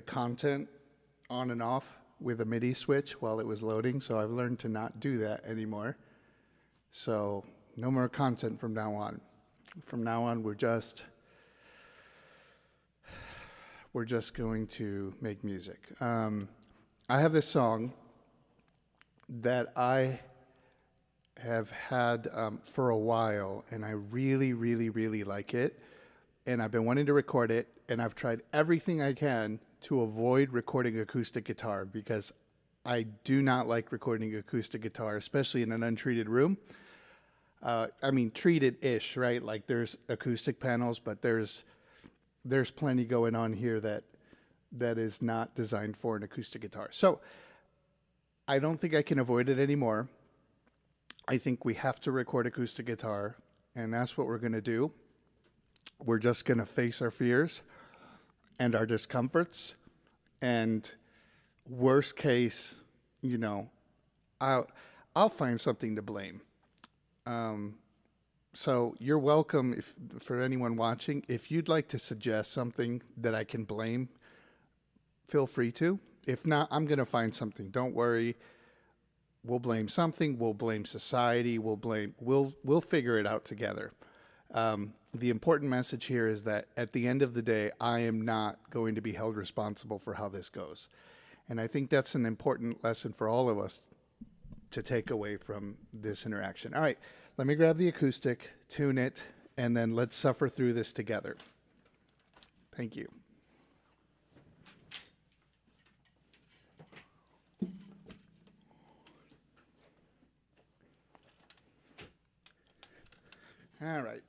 content on and off with a MIDI switch while it was loading, so I've learned to not do that anymore. So no more content from now on. From now on, we're just going to make music. I have this song that I have had for a while, and I really, really, really like it. And I've been wanting to record it, and I've tried everything I can to avoid recording acoustic guitar because I do not like recording acoustic guitar, especially in an untreated room. I mean, treated-ish, right? Like there's acoustic panels, but there's plenty going on here that is not designed for an acoustic guitar. So I don't think I can avoid it anymore. I think we have to record acoustic guitar, and that's what we're going to do. We're just going to face our fears and our discomforts, and worst case, I'll find something to blame. So you're welcome for anyone watching. If you'd like to suggest something that I can blame, feel free to. If not, I'm going to find something. Don't worry. We'll blame something. We'll blame society. We'll figure it out together. The important message here is that at the end of the day, I am not going to be held responsible for how this goes. And I think that's an important lesson for all of us to take away from this interaction. All right, let me grab the acoustic, tune it, and then let's suffer through this together. Thank you. All right.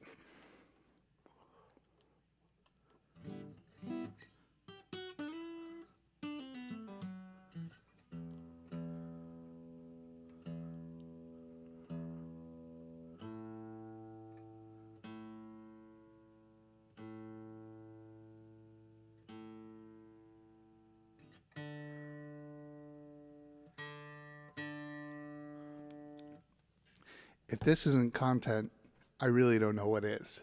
If this isn't content, I really don't know what is.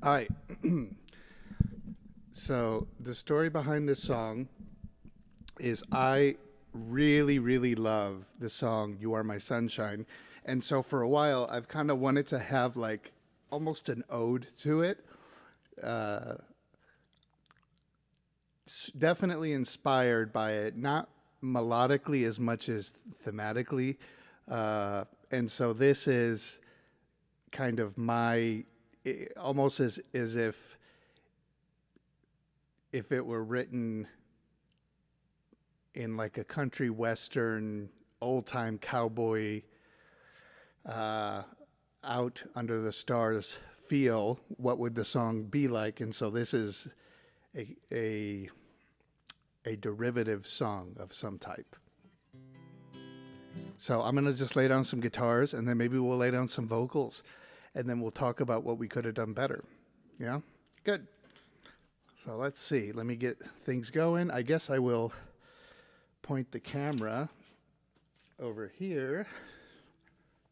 All right. So the story behind this song is I really, really love the song "You Are My Sunshine," and so for a while I've kind of wanted to have like almost an ode to it. Definitely inspired by it, not melodically as much as thematically, and so this is kind of my almost as if it were written in like a country western old time cowboy out under the stars feel, what would the song be like? And so this is a derivative song of some type. So I'm going to just lay down some guitars, and then maybe we'll lay down some vocals, and then we'll talk about what we could have done better. Yeah? Good. So let's see. Let me get things going. I guess I will point the camera over here.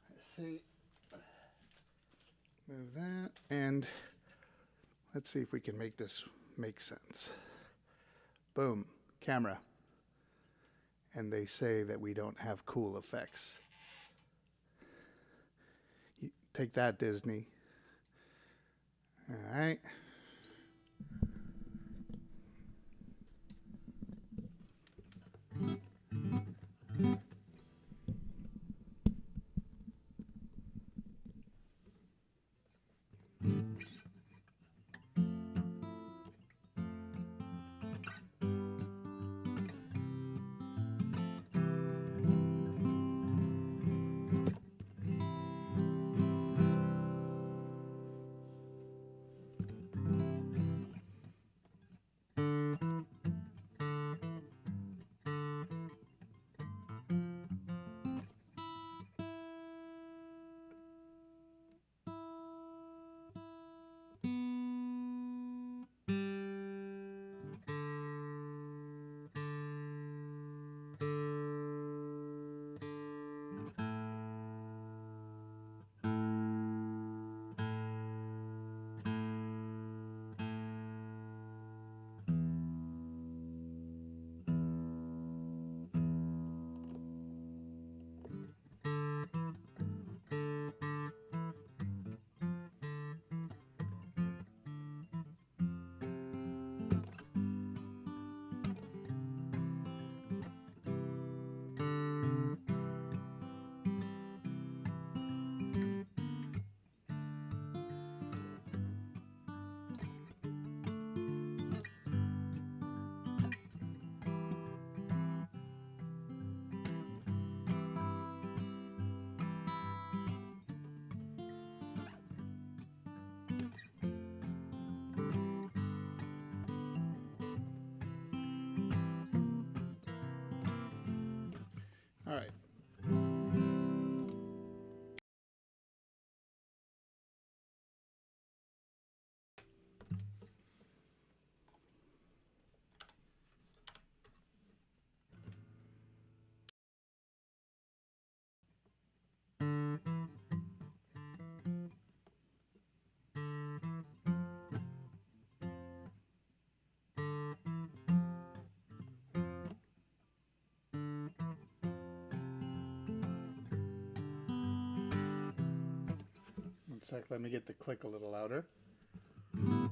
Let's see. Move that, and let's see if we can make this make sense. Boom, camera. And they say that we don't have cool effects. Take that, Disney. All right. All right. One sec, let me get the click a little louder. Okay.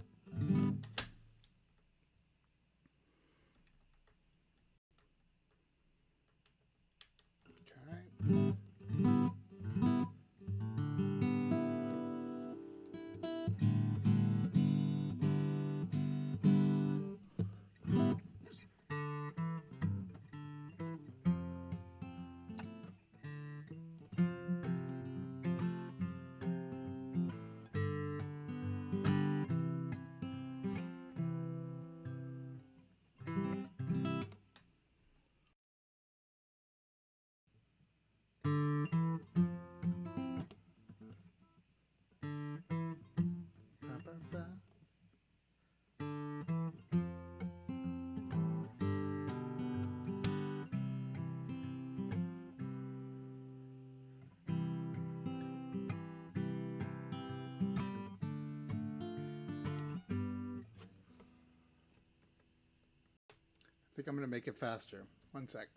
Ba, ba, ba. I think I'm going to make it faster. One sec.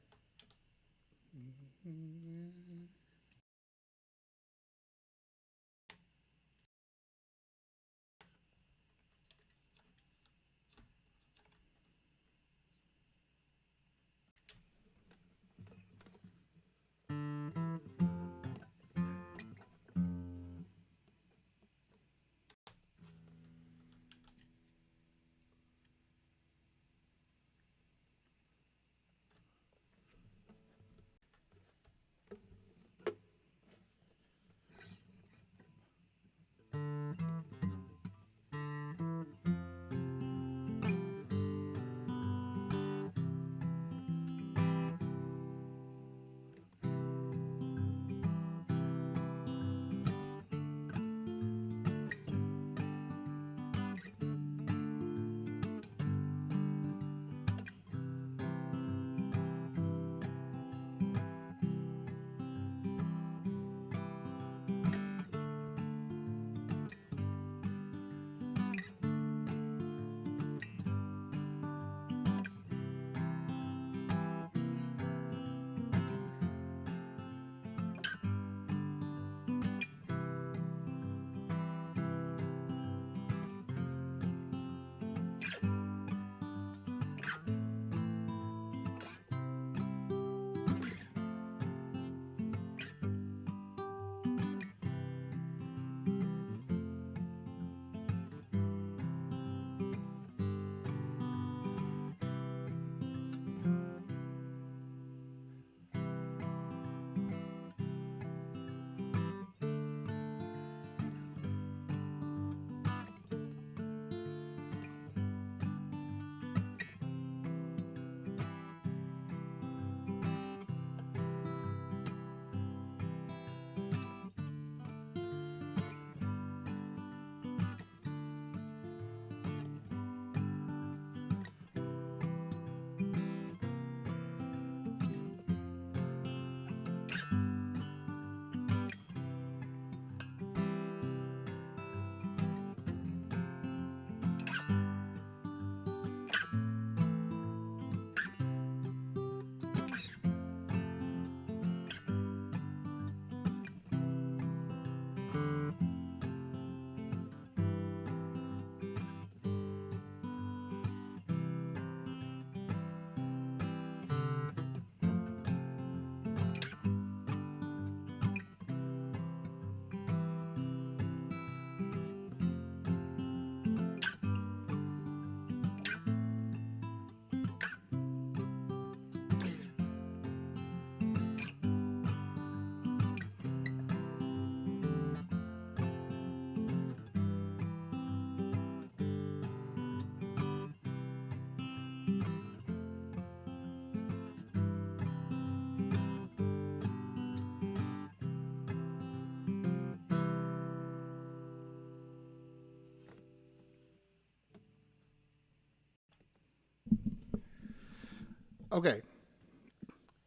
Okay,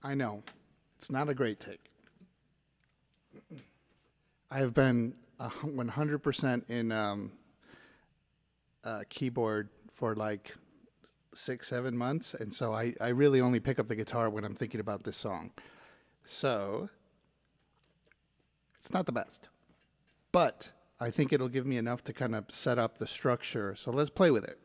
I know it's not a great take. I have been 100% in keyboard for like 6, 7 months, and so I really only pick up the guitar when I'm thinking about this song. So it's not the best, but I think it'll give me enough to kind of set up the structure. So let's play with it.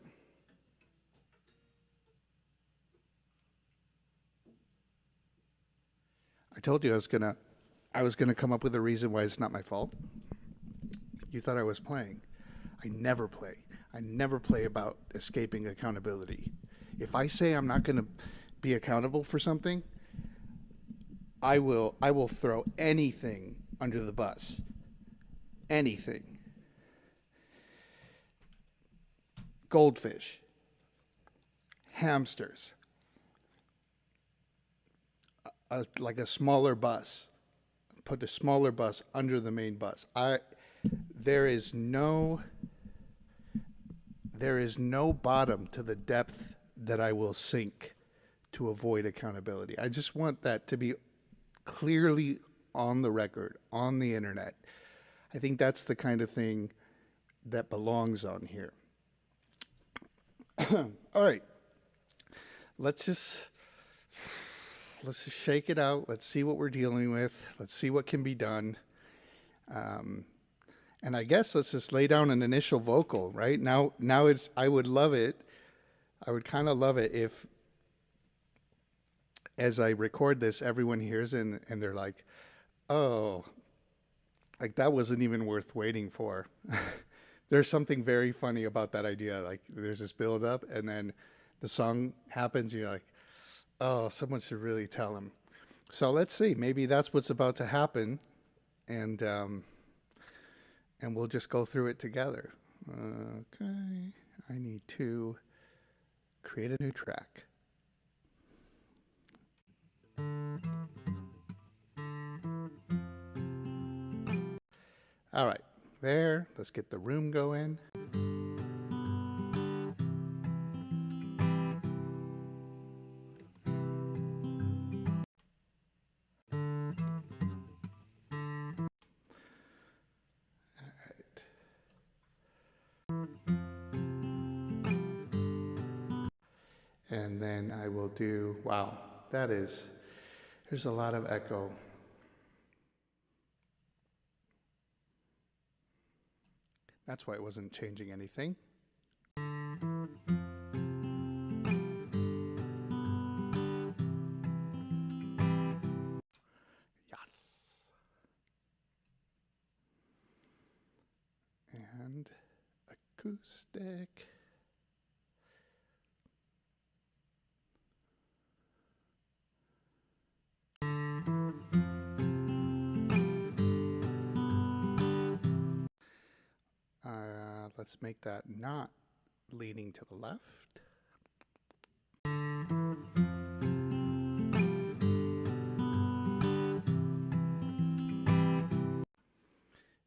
I told you I was gonna come up with a reason why it's not my fault. You thought I was playing. I never play. I never play about escaping accountability. If I say I'm not gonna be accountable for something, I will throw anything under the bus. Anything. Goldfish, hamsters, like a smaller bus. Put a smaller bus under the main bus. There is no bottom to the depth that I will sink to avoid accountability. I just want that to be clearly on the record, on the internet. I think that's the kind of thing that belongs on here. All right. Let's just shake it out. Let's see what we're dealing with. Let's see what can be done. And I guess let's just lay down an initial vocal, right? Now I would love it. I would kind of love it if, as I record this, everyone hears it and they're like, oh, like that wasn't even worth waiting for. There's something very funny about that idea. Like there's this build up and then the song happens. You're like, oh, someone should really tell him. So let's see. Maybe that's what's about to happen. And we'll just go through it together. Okay. I need to create a new track. All right. There. Let's get the room going. And then I will do, wow, there's a lot of echo. That's why it wasn't changing anything. Yes. And acoustic. Let's make that not leaning to the left.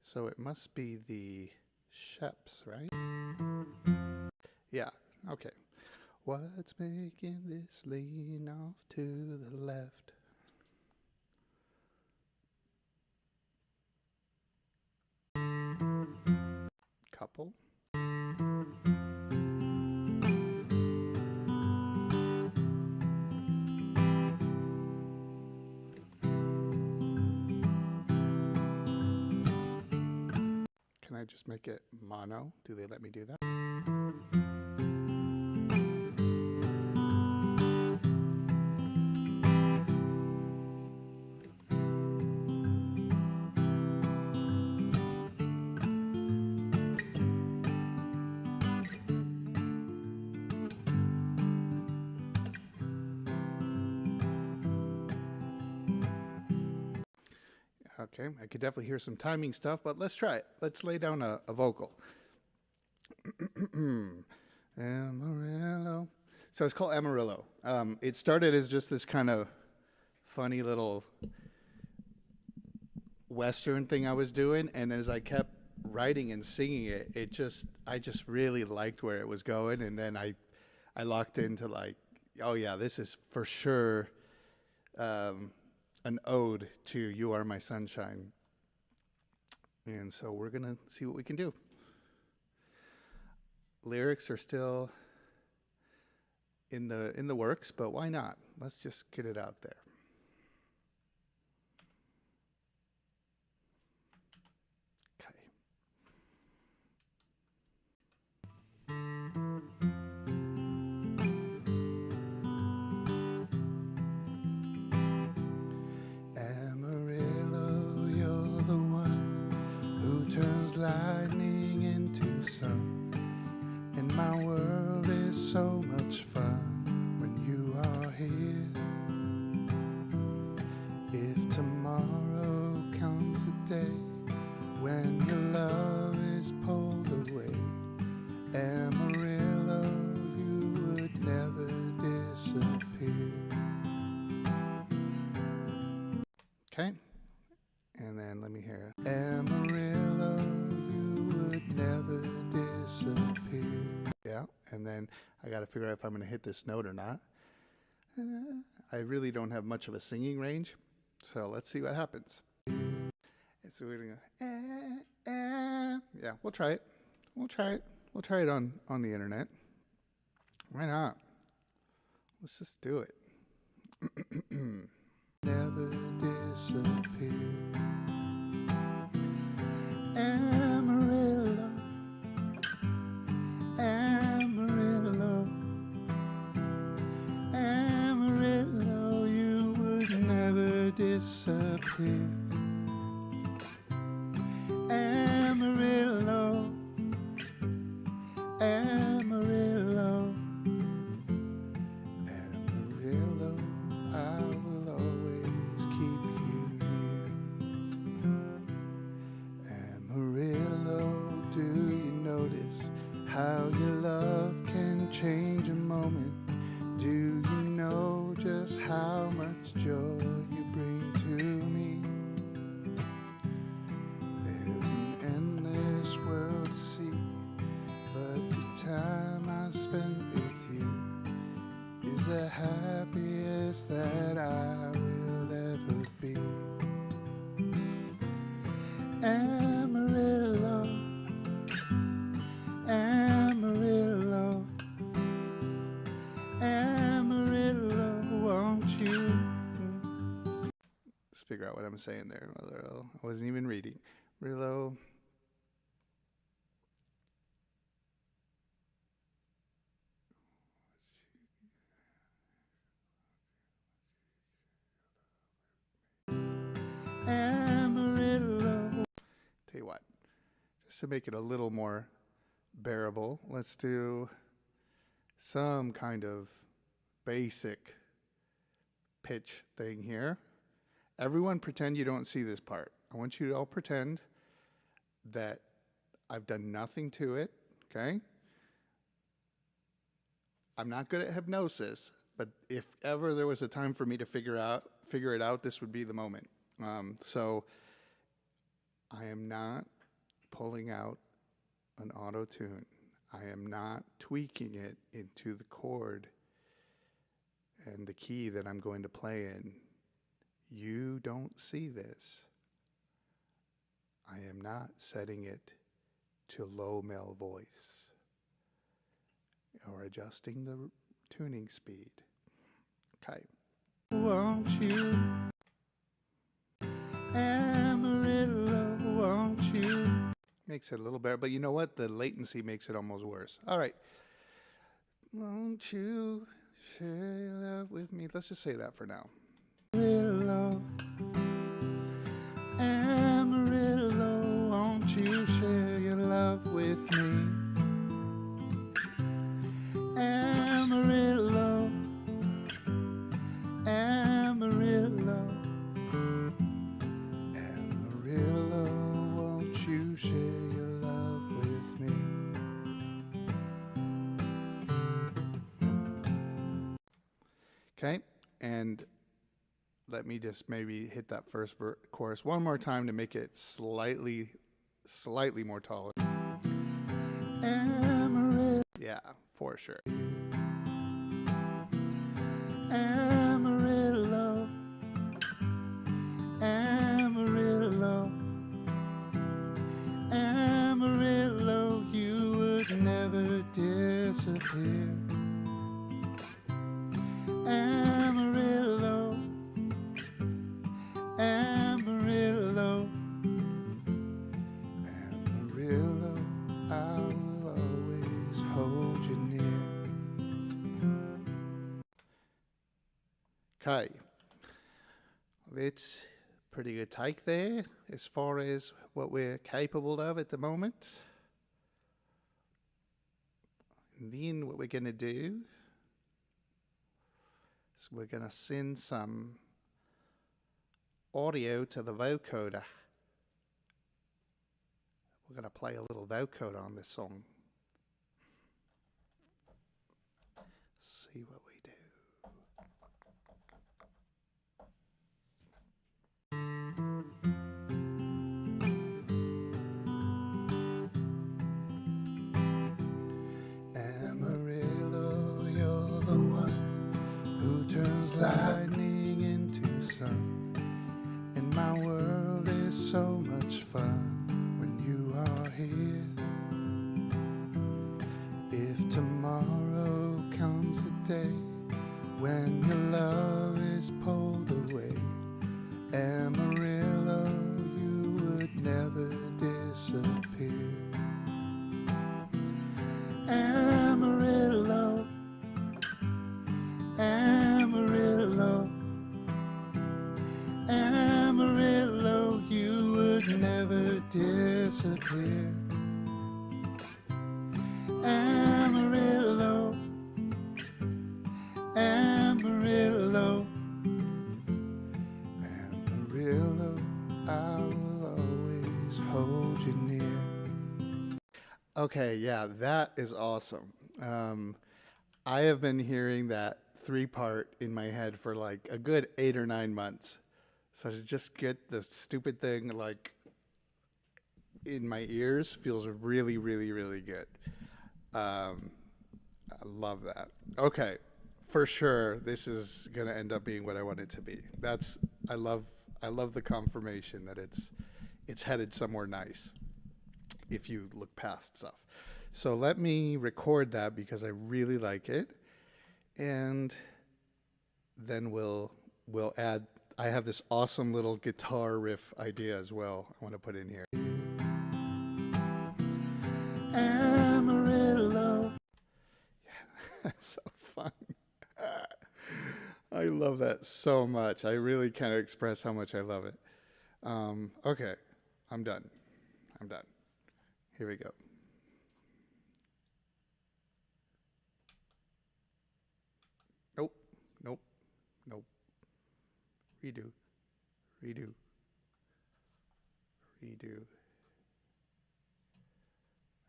So it must be the Sheps, right? Yeah, okay. What's making this lean off to the left? Couple. Can I just make it mono? Do they let me do that? Okay, I could definitely hear some timing stuff, but let's try it. Let's lay down a vocal. Amarillo. So it's called Amarillo. It started as just this kind of funny little Western thing I was doing, and as I kept writing and singing it, I just really liked where it was going, and then I locked into like Oh yeah, this is for sure an ode to "You Are My Sunshine," and so we're gonna see what we can do. Lyrics are still in the works, but why not? Let's just get it out there. Okay. Amarillo, you're the one who turns lightning into sun. And my world is so much fun when you are here. If tomorrow comes the day when your love is pulled away, Amarillo, you would never disappear. Okay. And then let me hear it. Amarillo, you would never disappear. Yeah. And then I got to figure out if I'm going to hit this note or not. I really don't have much of a singing range, so let's see what happens. And so we're going to go, yeah, we'll try it. We'll try it. We'll try it on the internet. Why not? Let's just do it. Never disappear. Amarillo, Amarillo, Amarillo, you would never disappear. Amarillo, Amarillo, Amarillo, I will always keep you near. Amarillo, do you notice how your love can change a moment? Do you know just how much joy you bring to me? There's an endless world to see, but the time I spend with you is the happiest that I will ever be. Amarillo, Amarillo, Amarillo, won't you? Let's figure out what I'm saying there. I wasn't even reading. Amarillo. Amarillo. Tell you what, just to make it a little more bearable, let's do some kind of basic pitch thing here. Everyone pretend you don't see this part. I want you to all pretend that I've done nothing to it, okay? I'm not good at hypnosis, but if ever there was a time for me to figure it out, this would be the moment. So I am not pulling out an auto tune. I am not tweaking it into the chord and the key that I'm going to play in. You don't see this. I am not setting it to low male voice or adjusting the tuning speed. Okay. Won't you? Amarillo, won't you? Makes it a little better, but you know what? The latency makes it almost worse. All right. Won't you share your love with me? Let's just say that for now. Amarillo, Amarillo, won't you share your love with me? Amarillo, Amarillo, Amarillo, won't you share your love with me? Okay, and let me just maybe hit that first chorus one more time to make it slightly more taller. Amarillo, Yeah, for sure. Amarillo, Amarillo, Amarillo, you would never disappear. Amarillo, Amarillo, Amarillo, I will always hold you near. Okay. It's pretty good take there as far as what we're capable of at the moment. And then what we're going to do is we're going to send some audio to the vocoder. We're going to play a little vocoder on this song. See what we do. Amarillo, you're the one who turns lightning into sun. And my world is so much fun when you are here. If tomorrow comes the day when your love is pulled away, Amarillo, you would never disappear. Amarillo, Amarillo, Amarillo, you would never disappear. Amarillo, Amarillo, Amarillo, I will always hold you near. Okay, yeah, that is awesome. I have been hearing that 3-part in my head for like a good 8 or 9 months. So to just get the stupid thing like in my ears feels really, really, really good. I love that. Okay, for sure, this is gonna end up being what I want it to be. I love the confirmation that it's headed somewhere nice. If you look past stuff. So let me record that because I really like it. And then we'll add, I have this awesome little guitar riff idea as well I want to put in here. Amarillo. Yeah, that's so fun. I love that so much. I really can't express how much I love it. Okay, I'm done. Here we go. Nope. Redo.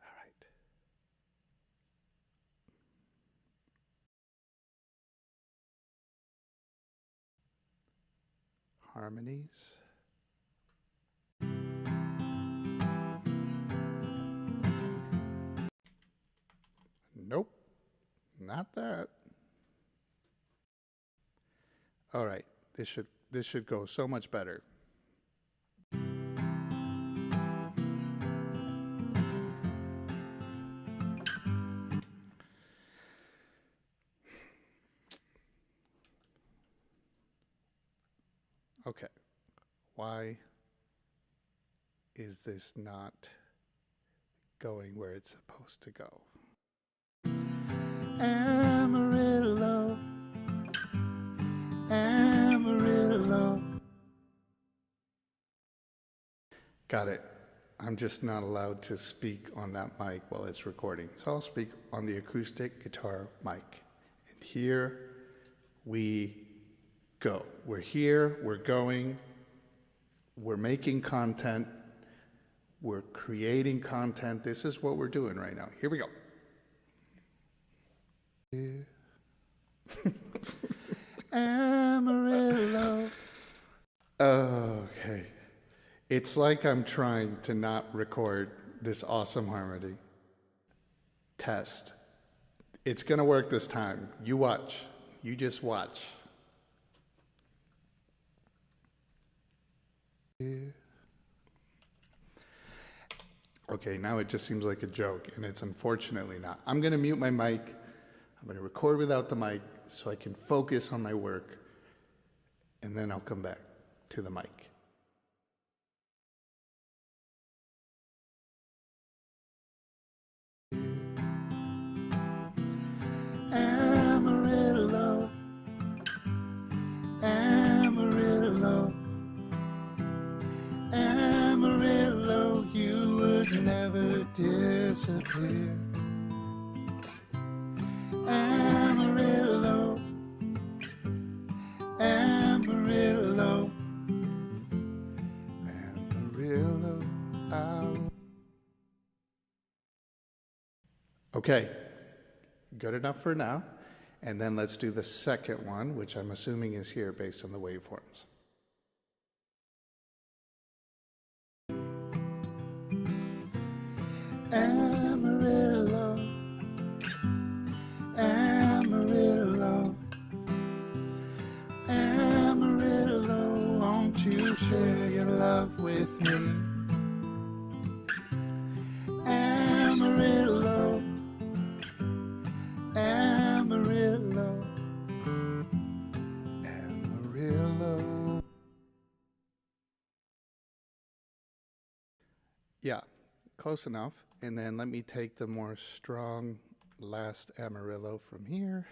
All right. Harmonies. Nope, not that. All right, this should go so much better. Okay, why is this not going where it's supposed to go? Amarillo, Amarillo. Got it. I'm just not allowed to speak on that mic while it's recording. So I'll speak on the acoustic guitar mic. And here we go. We're here, we're going, we're making content, we're creating content. This is what we're doing right now. Here we go. Amarillo. Okay. It's like I'm trying to not record this awesome harmony. Test. It's going to work this time. You watch. You just watch. Okay, now it just seems like a joke, and it's unfortunately not. I'm going to mute my mic. I'm going to record without the mic so I can focus on my work, and then I'll come back to the mic. Amarillo, Amarillo, Amarillo, you would never disappear. Amarillo, Amarillo, Amarillo, Okay, good enough for now. And then let's do the second one, which I'm assuming is here based on the waveforms. Amarillo, Amarillo, Amarillo, won't you share your love with me? Amarillo, Amarillo, Amarillo. Yeah, close enough. And then let me take the more strong last Amarillo from here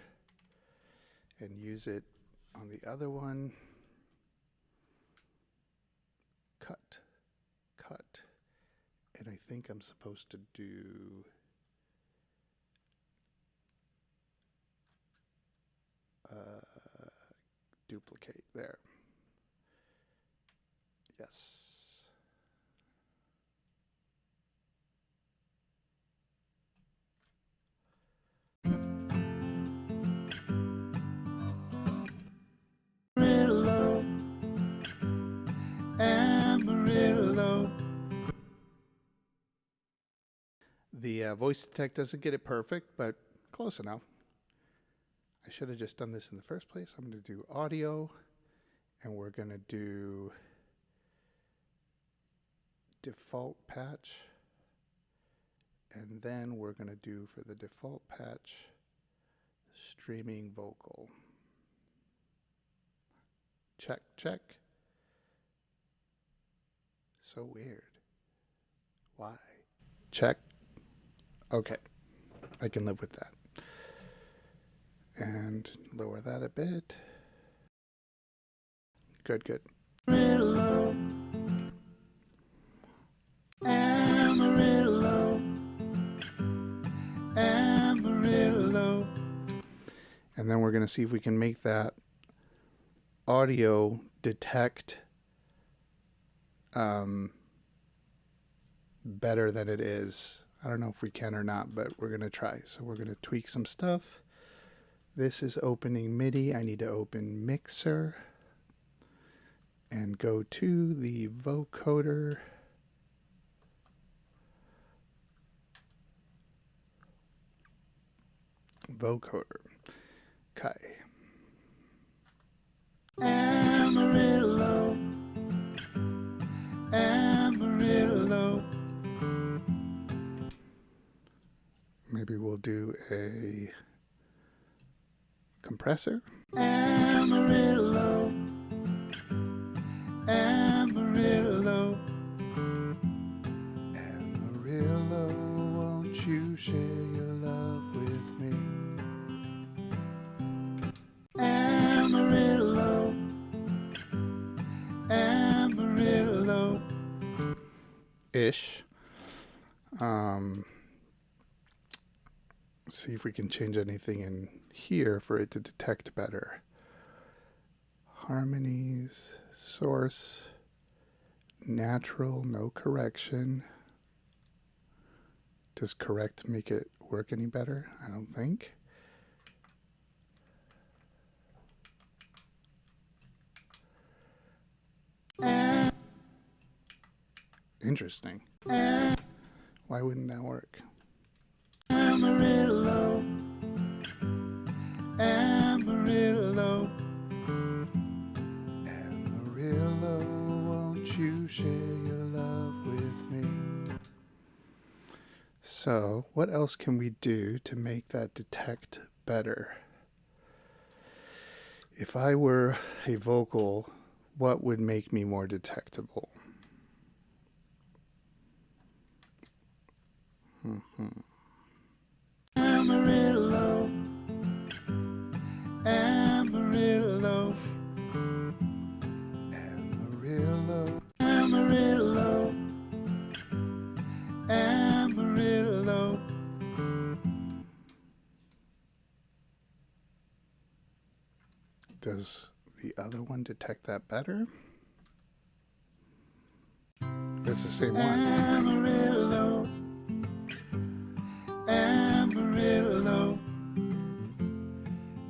and use it on the other one. Cut, cut. And I think I'm supposed to do duplicate there. Yes. Amarillo, Amarillo. The voice detect doesn't get it perfect, but close enough. I should have just done this in the first place. I'm going to do audio, and we're going to do default patch. And then we're going to do for the default patch, streaming vocal. Check, check. So weird. Why? Check. Okay. I can live with that. And lower that a bit. Good, good. Amarillo, Amarillo, Amarillo. And then we're going to see if we can make that audio detect better than it is. I don't know if we can or not, but we're going to try. So we're going to tweak some stuff. This is opening MIDI. I need to open Mixer and go to the vocoder. Vocoder. Okay. Amarillo, Amarillo. Maybe we'll do a compressor. Amarillo, Amarillo, Amarillo, won't you share your love with me? Amarillo, Amarillo. Ish. See if we can change anything in here for it to detect better. Harmonies, source, natural, no correction. Does correct make it work any better? I don't think. Interesting. Why wouldn't that work? Amarillo, Amarillo. won't you share your love with me? So, what else can we do to make that detect better? If I were a vocal, what would make me more detectable? Amarillo, Amarillo, Amarillo, Amarillo, Amarillo. Does the other one detect that better? It's the same one. Amarillo, Amarillo,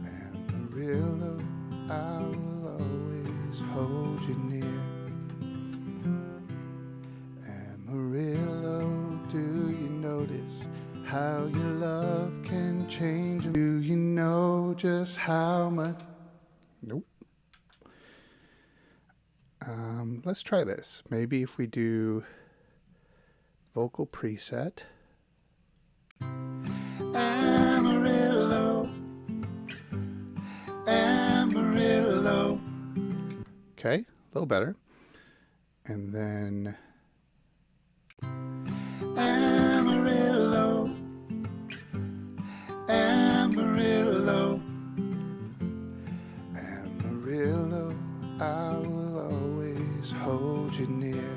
Amarillo, I will always hold you near. Amarillo, do you notice how your love can change? Do you know just how much? Nope. Let's try this. Maybe if we do vocal preset. Amarillo, Amarillo. Okay, a little better. And then Amarillo, Amarillo, Amarillo, I will always hold you near.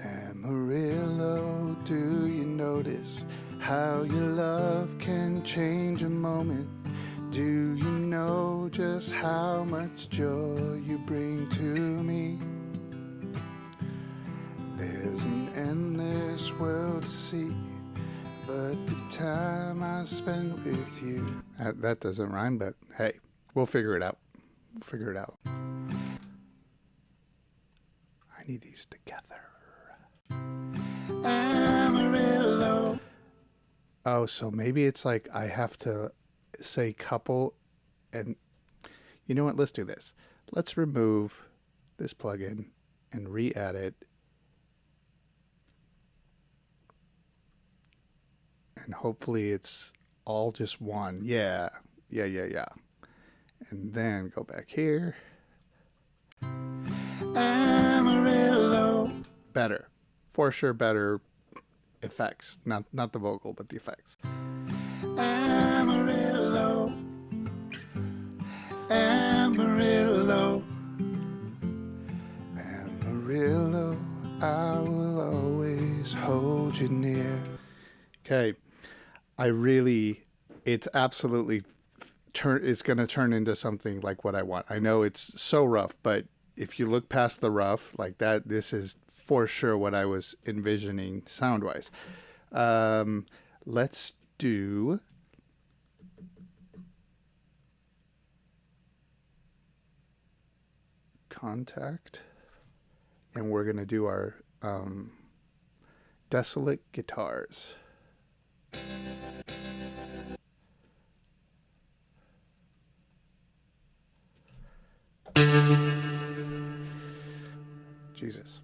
Amarillo, do you notice how your love can change a moment? Do you know just how much joy you bring to me? There's an endless world to see, but the time I spend with you. that doesn't rhyme, but hey, we'll figure it out. We'll figure it out. I need these together. Amarillo. Oh, so maybe it's like I have to say couple, and you know what? Let's do this. Let's remove this plugin and re-add it. And hopefully it's all just one. Yeah. And then go back here. Amarillo. Better. For sure better effects. Not the vocal, but the effects. Amarillo. Amarillo. Amarillo, I will always hold you near. Okay. It's absolutely it's going to turn into something like what I want. I know it's so rough, but if you look past the rough like that, this is for sure what I was envisioning sound-wise. Let's do contact, and we're going to do our desolate guitars. Jesus.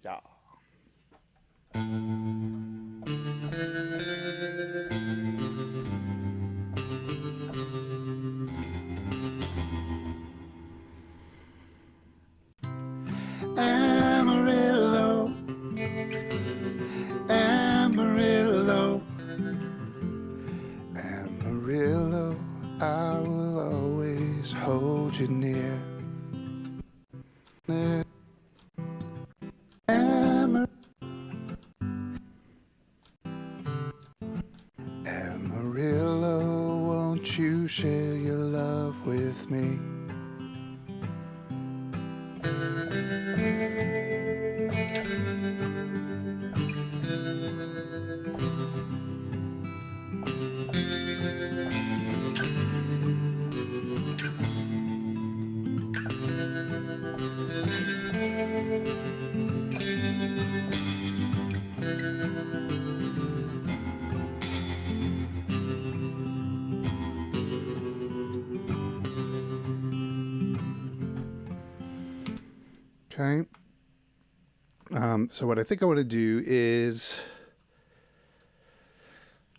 Yeah. Amarillo. Amarillo. Amarillo, I will always hold you near. Amarillo, won't you share your love with me? Okay. So what I think I want to do is,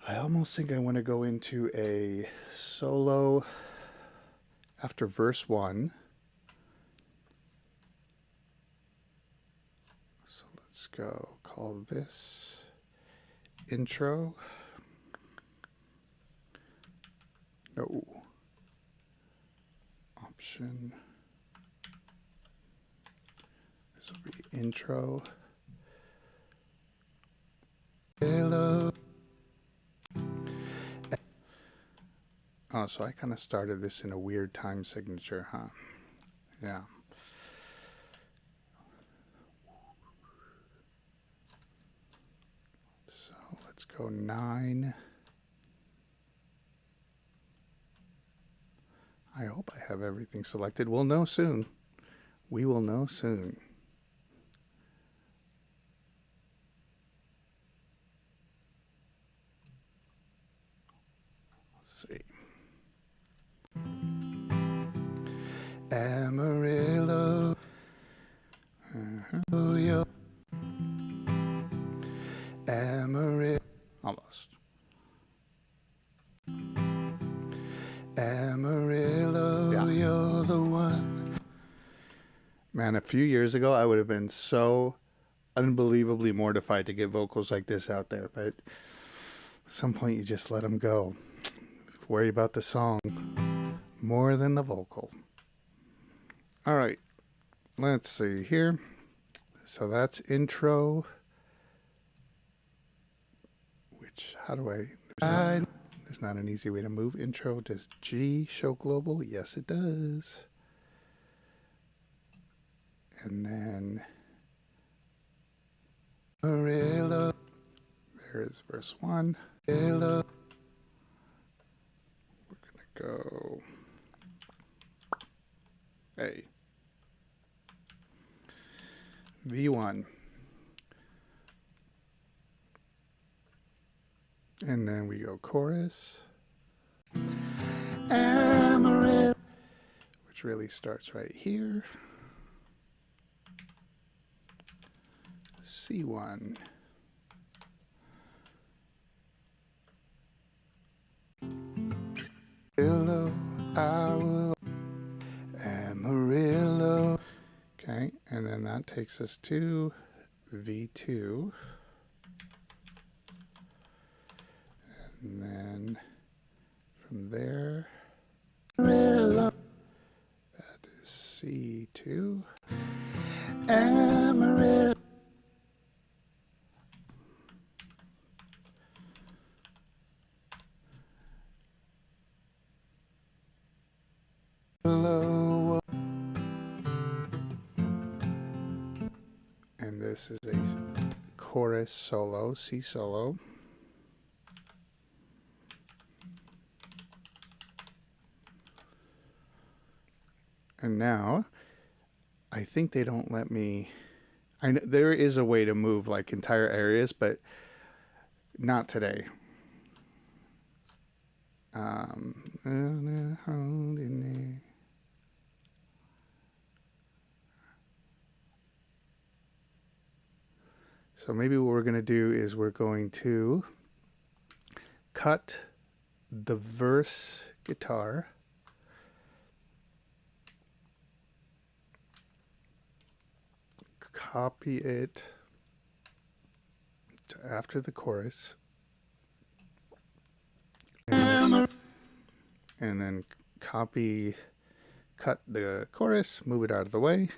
I almost think I want to go into a solo after verse 1. So let's go call this intro. No. Option. This will be intro. Hello. Oh, so I kind of started this in a weird time signature, huh? Yeah. So let's go 9. I hope I have everything selected. We'll know soon. We will know soon. Let's see. Amarillo. Yo. Amarillo. Almost. Amarillo, Yeah. you're the one. Man, a few years ago, I would have been so unbelievably mortified to get vocals like this out there. But at some point, you just let them go. Worry about the song more than the vocal. All right. Let's see here. So that's intro. Which, how do I... There's not an easy way to move intro. Does G show global? Yes, it does. And then Amarillo, there is verse 1. hello. We're going to go A. V1. And then we go chorus, Amarillo. which really starts right here. C1. Amarillo, I will. Amarillo. Okay, and then that takes us to V2. And then from there, Amarillo. that is C2. Amarillo. And this is a chorus solo, C solo. And now, I think they don't let me... I know there is a way to move like entire areas, but not today. So maybe what we're going to do is we're going to cut the verse guitar, copy it to after the chorus, and then cut the chorus, move it out of the way,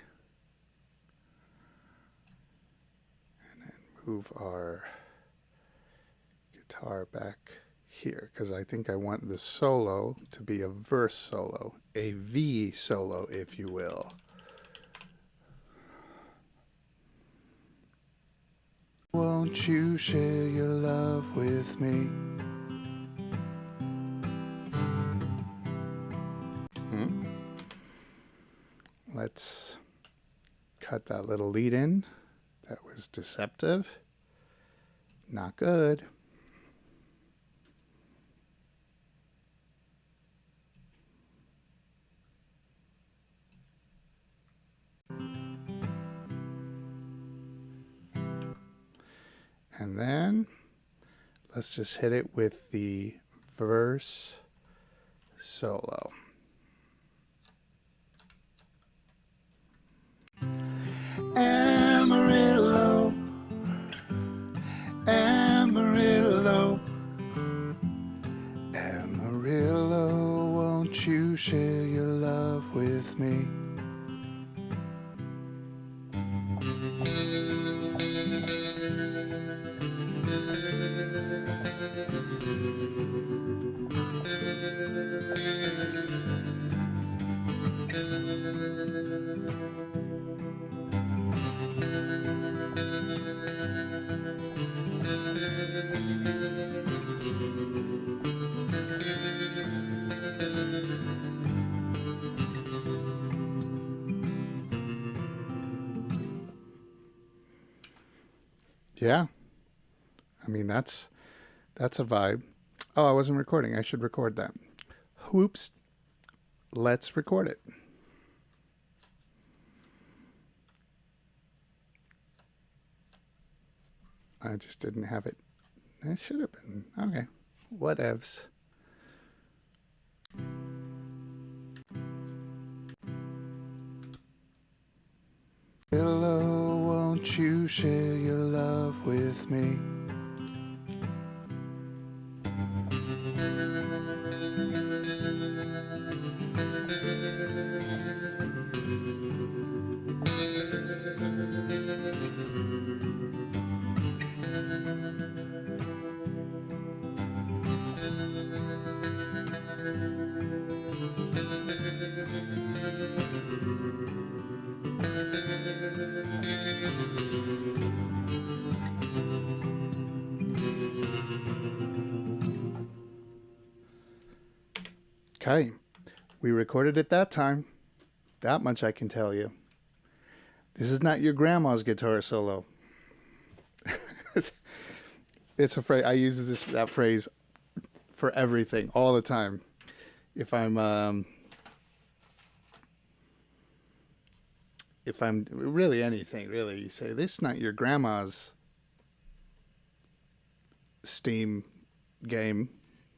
and then move our guitar back here, because I think I want the solo to be a verse solo, a V solo, if you will. Won't you share your love with me? Let's cut that little lead in. That was deceptive. Not good. And then let's just hit it with the verse solo. Amarillo, Amarillo, Amarillo, won't you share your love with me? Yeah. I mean, that's a vibe. Oh, I wasn't recording. I should record that. Whoops. Let's record it. I just didn't have it. It should have been. Okay. Whatevs. Amarillo, won't you share your love with me? Okay. We recorded it that time. That much I can tell you. This is not your grandma's guitar solo. It's a phrase. I use that phrase for everything all the time. If I'm really anything, really, you say, this is not your grandma's Steam game,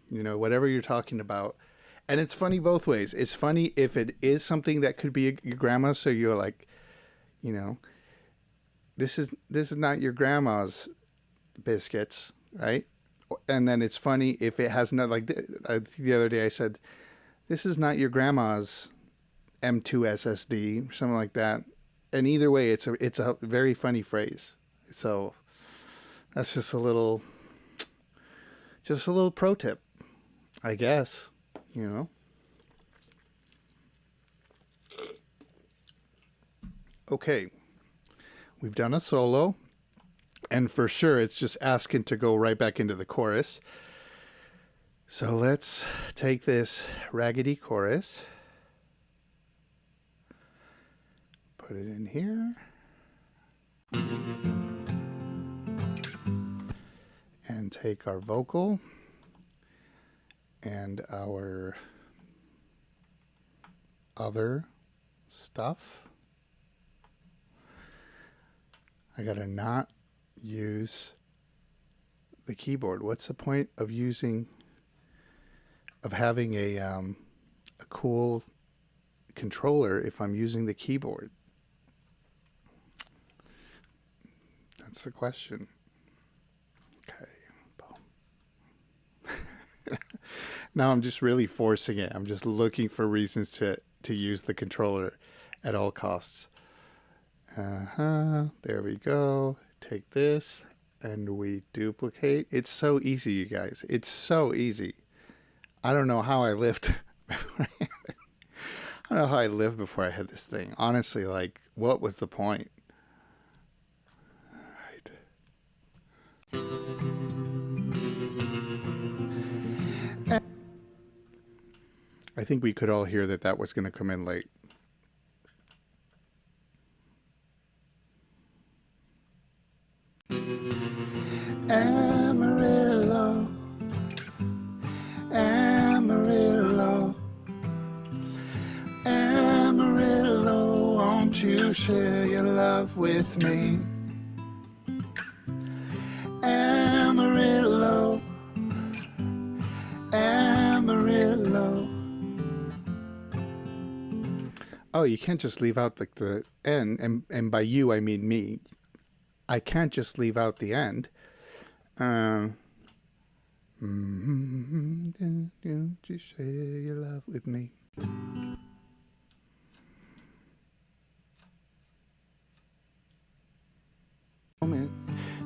whatever you're talking about. And it's funny both ways. It's funny if it is something that could be your grandma's, so you're like, this is not your grandma's biscuits, right? And then it's funny if it has not, like the other day I said, this is not your grandma's M2 SSD, something like that. And either way, it's a very funny phrase. So that's just a little pro tip, I guess, Okay, we've done a solo, and for sure it's just asking to go right back into the chorus. So let's take this raggedy chorus, put it in here, and take our vocal and our other stuff. I gotta not use the keyboard. What's the point of having a cool controller if I'm using the keyboard? That's the question. Okay. Now I'm just really forcing it. I'm just looking for reasons to use the controller at all costs. There we go. Take this and we duplicate. It's so easy, you guys. It's so easy. I don't know how I lived before I don't know how I lived before I had this thing. Honestly, like, what was the point? All right. I think we could all hear that was going to come in late. Amarillo, Amarillo, Amarillo, won't you share your love with me? Oh, you can't just leave out like the end, and by you I mean me. I can't just leave out the end. Don't you share your love with me?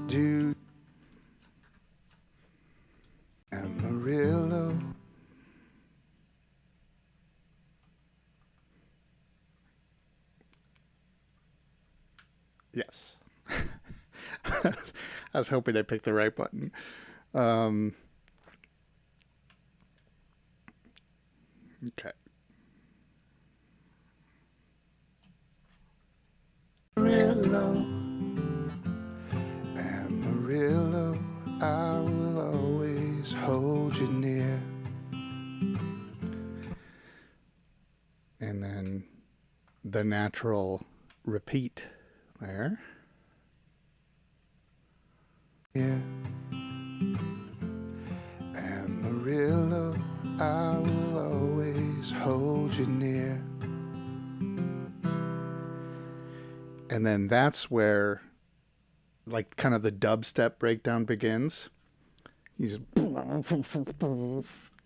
Do Amarillo. Yes. I was hoping I picked the right button. Okay. Amarillo, Amarillo, I will always hold you near. And then the natural repeat there. Yeah. Amarillo, I will always hold you near. And then that's where, like, kind of the dubstep breakdown begins. He's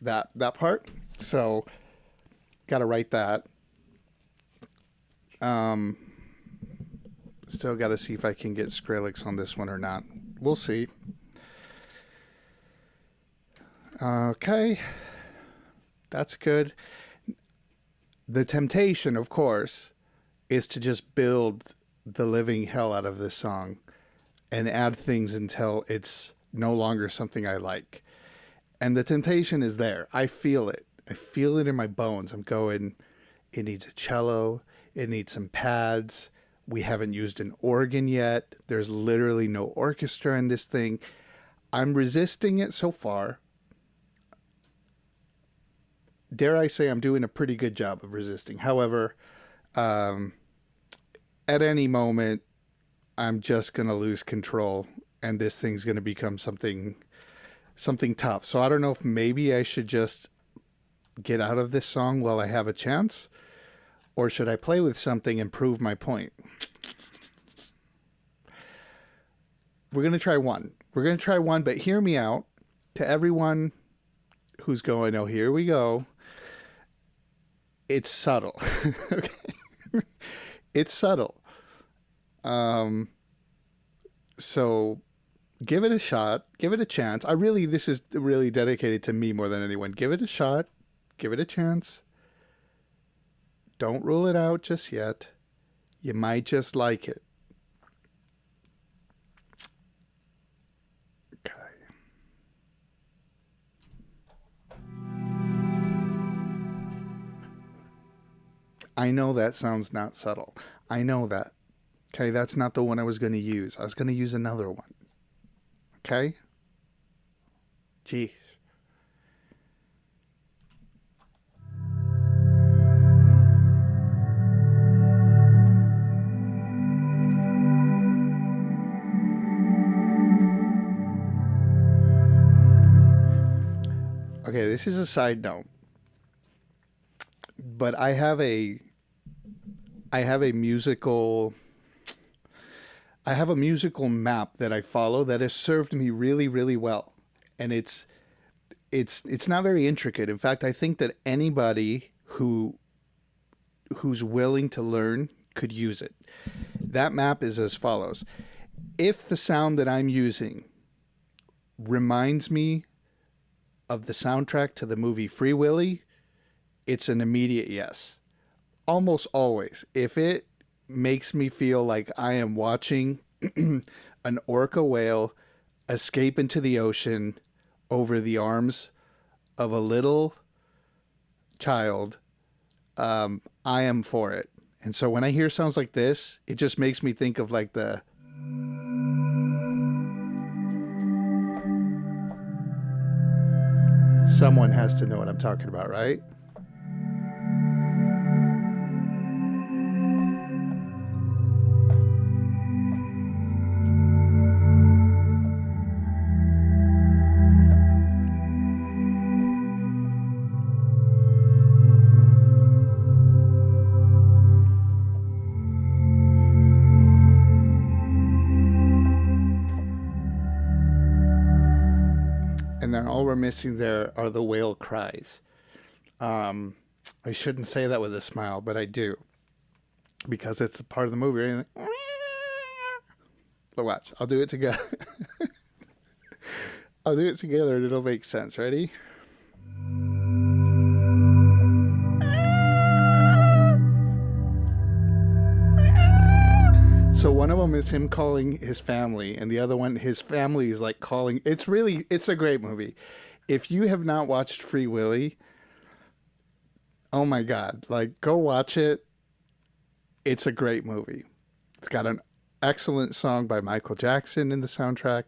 that part. So, got to write that. Still got to see if I can get Skrillex on this one or not. We'll see. Okay. That's good. The temptation, of course, is to just build the living hell out of this song and add things until it's no longer something I like. And the temptation is there. I feel it. I feel it in my bones. I'm going, it needs a cello. It needs some pads. We haven't used an organ yet. There's literally no orchestra in this thing. I'm resisting it so far. Dare I say I'm doing a pretty good job of resisting. However, at any moment, I'm just going to lose control and this thing's going to become something tough. So I don't know if maybe I should just get out of this song while I have a chance, or should I play with something and prove my point? We're going to try one. We're going to try one, but hear me out. To everyone who's going, oh, here we go. It's subtle. Okay. It's subtle. So give it a shot. Give it a chance. This is really dedicated to me more than anyone. Give it a shot. Give it a chance. Don't rule it out just yet. You might just like it. Okay. I know that sounds not subtle. I know that. Okay, that's not the one I was going to use. I was going to use another one. Okay? Jeez. Okay, this is a side note. But I have a musical map that I follow that has served me really, really well. And it's not very intricate. In fact, I think that anybody who's willing to learn could use it. That map is as follows. If the sound that I'm using reminds me of the soundtrack to the movie Free Willy, it's an immediate yes. Almost always. If it makes me feel like I am watching an orca whale escape into the ocean over the arms of a little child, I am for it. And so when I hear sounds like this, it just makes me think of like the... Someone has to know what I'm talking about, right? all we're missing there are the whale cries. I shouldn't say that with a smile, but I do, because it's a part of the movie. Right? But watch, I'll do it together. I'll do it together and it'll make sense. Ready? So one of them is him calling his family, and the other one, his family is like calling. It's a great movie. If you have not watched Free Willy, oh my God, like go watch it. It's a great movie. It's got an excellent song by Michael Jackson in the soundtrack.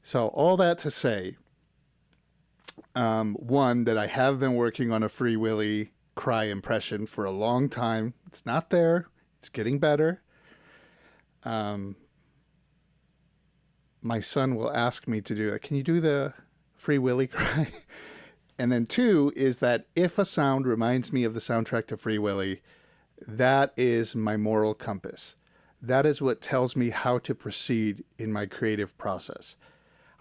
So all that to say, one, that I have been working on a Free Willy cry impression for a long time. It's not there. It's getting better. My son will ask me to do it. Can you do the Free Willy cry? And then two is that if a sound reminds me of the soundtrack to Free Willy, that is my moral compass. That is what tells me how to proceed in my creative process.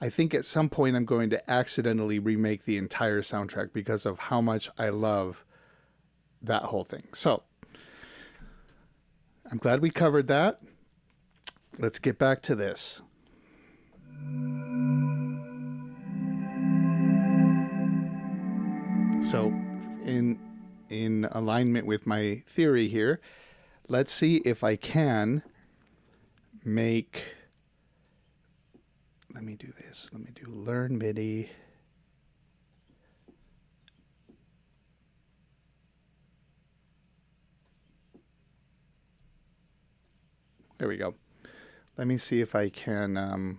I think at some point I'm going to accidentally remake the entire soundtrack because of how much I love that whole thing. So I'm glad we covered that. Let's get back to this. So in alignment with my theory here, let's see if I can make, let me do this. Let me do learn MIDI. There we go. Let me see if I can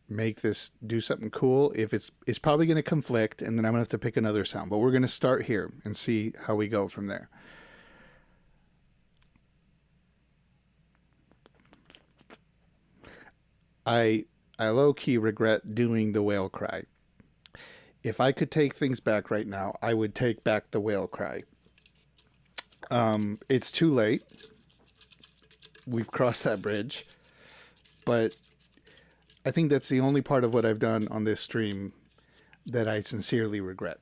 make this do something cool. If it's probably going to conflict, and then I'm going to have to pick another sound. But we're going to start here and see how we go from there. I low-key regret doing the whale cry. If I could take things back right now, I would take back the whale cry. It's too late. We've crossed that bridge. But I think that's the only part of what I've done on this stream that I sincerely regret.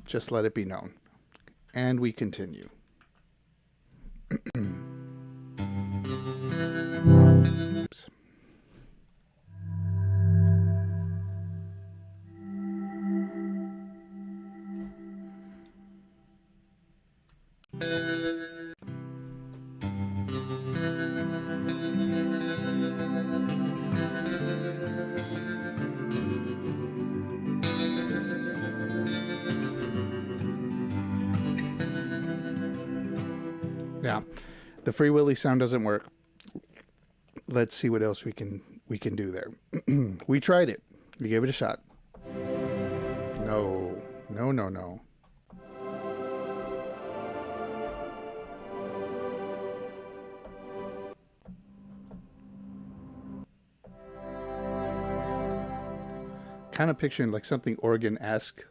Just let it be known. And we continue. Oops. Yeah, the Free Willy sound doesn't work. Let's see what else we can do there. We tried it. We gave it a shot. No. Kind of picturing like something organ-esque.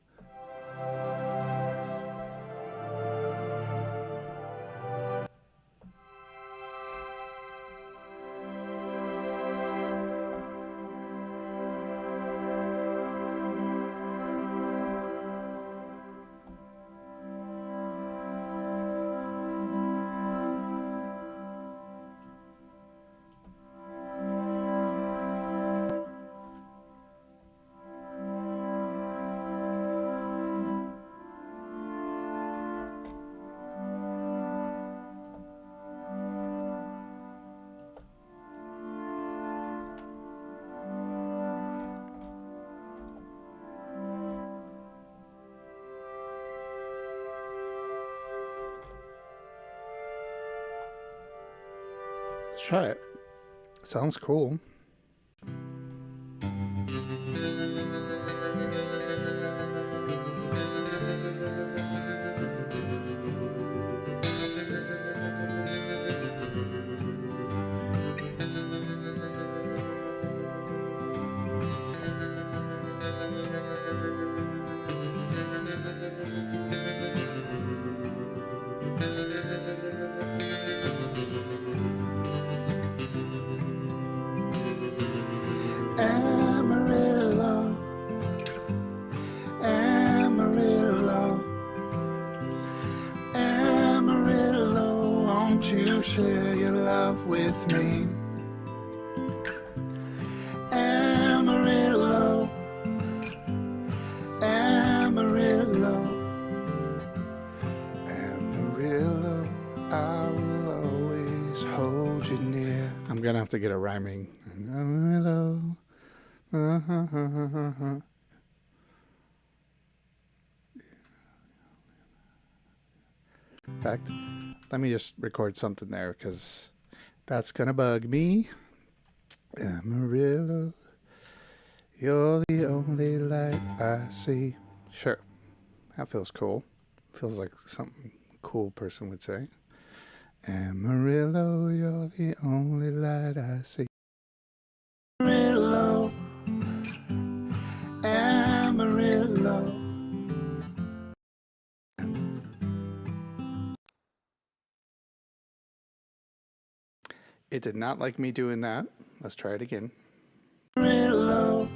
Let's try it. Sounds cool. share your love with me. Amarillo, Amarillo, Amarillo, I will always hold you near. I'm gonna have to get a rhyming. Amarillo. In fact, let me just record something there because that's gonna bug me. Amarillo, you're the only light I see. Sure, that feels cool. Feels like something a cool person would say. Amarillo, you're the only light I see. Amarillo, Amarillo. It did not like me doing that. Let's try it again. Amarillo,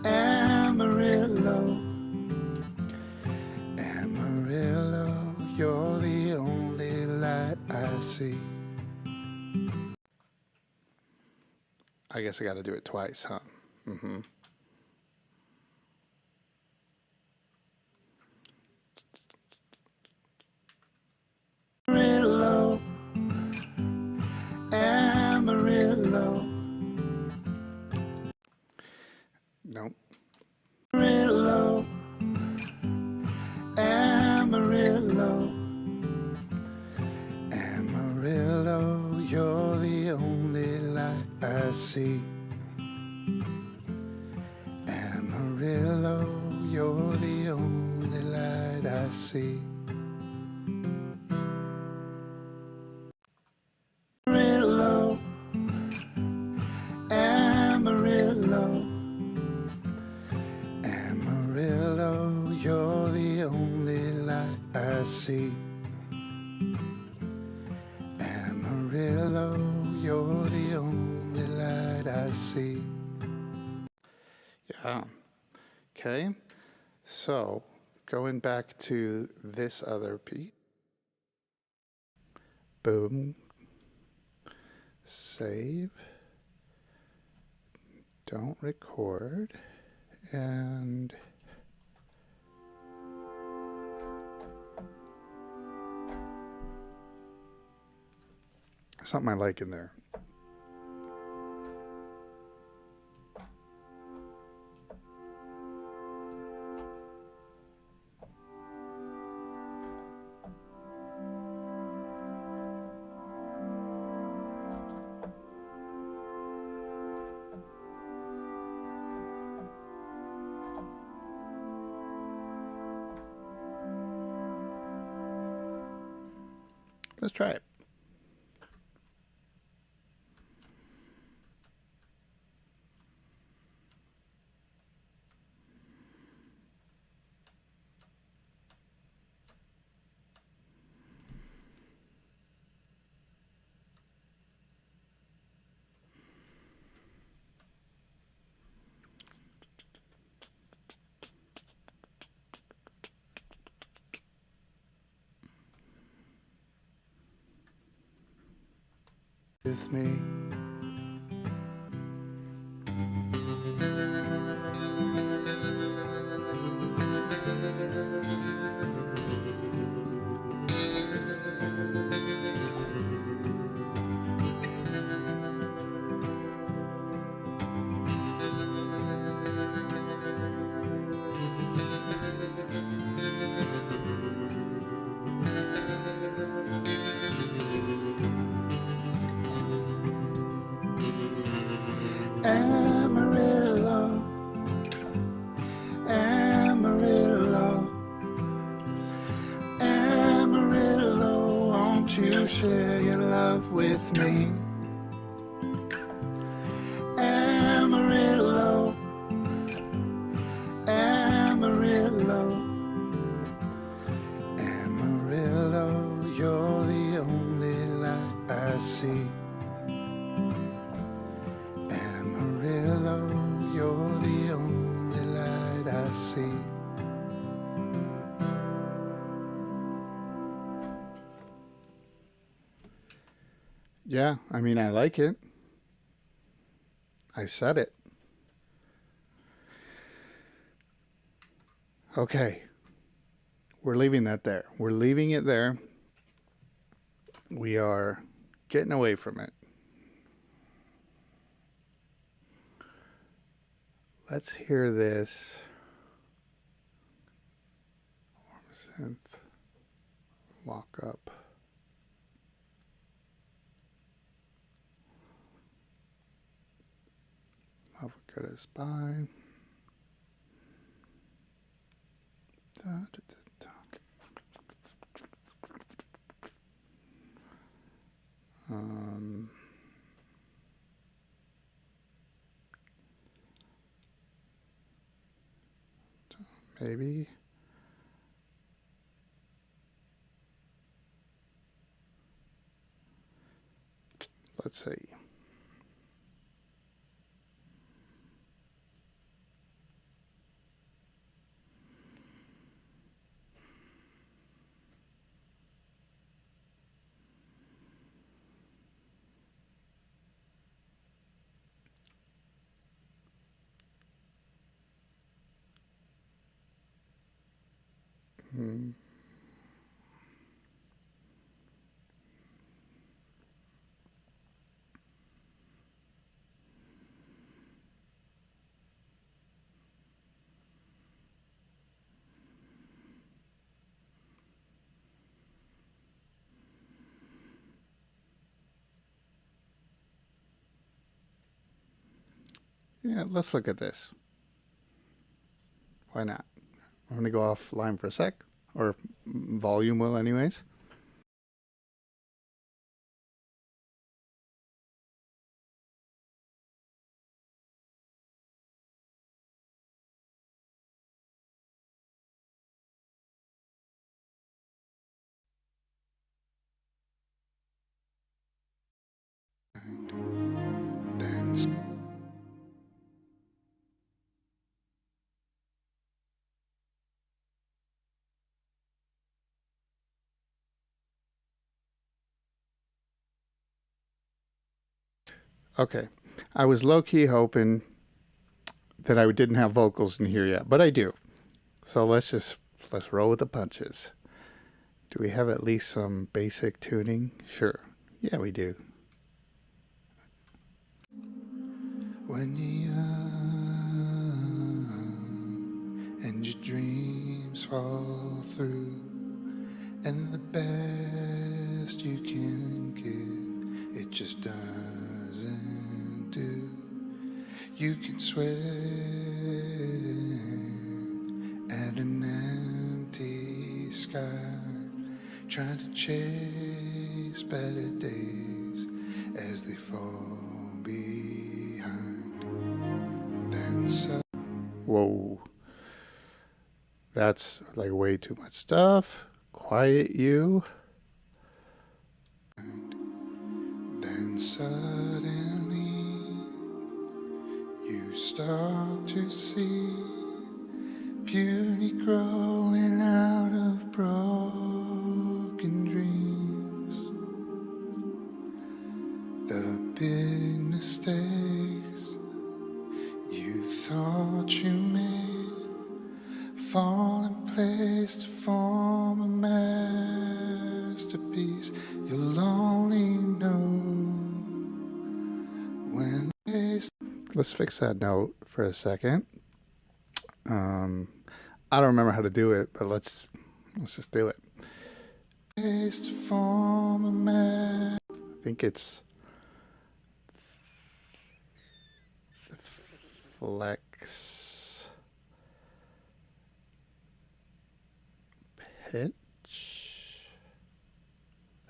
Amarillo, Amarillo, you're the only light I see. I guess I got to do it twice, huh? Mm-hmm. Amarillo, Amarillo, Nope. Amarillo, Amarillo, Amarillo, you're the only light I see. Amarillo, you're the only light I see. Amarillo, Amarillo, Amarillo, you're the only light I see. Amarillo, you're the only light I see. Yeah. Okay. So, going back to this other beat. Boom. Save. Don't record. And something I like in there. Let's try it. With me. Amarillo, Amarillo, Amarillo, won't you share your love with me? Amarillo, Amarillo, Amarillo, you're the only light I see. Amarillo, you're the only light I see. Yeah, I mean, I like it. I said it. Okay. We're leaving that there. We're leaving it there. We are getting away from it. Let's hear this. Warm synth. Walk up. Love a good as spine. Da, da, da, da. Maybe. Let's see. Hmm. Yeah, let's look at this. Why not? I'm going to go offline for a sec, or volume will, anyways. Then Okay. I was low key hoping that I didn't have vocals in here yet, but I do. So let's roll with the punches. Do we have at least some basic tuning? Sure. Yeah, we do. when you're young and your dreams fall through, and the best you can give, it just doesn't do. You can swim at an empty sky, trying to chase better days as they fall behind. Then so Whoa. That's like way too much stuff. Quiet you. Then suddenly you start to see beauty growing out of broken dreams. The big mistakes you thought you made fall in place to form a masterpiece. You'll only know when Let's fix that note for a second. I don't remember how to do it, but let's just do it. place to form a I think it's the flex pitch.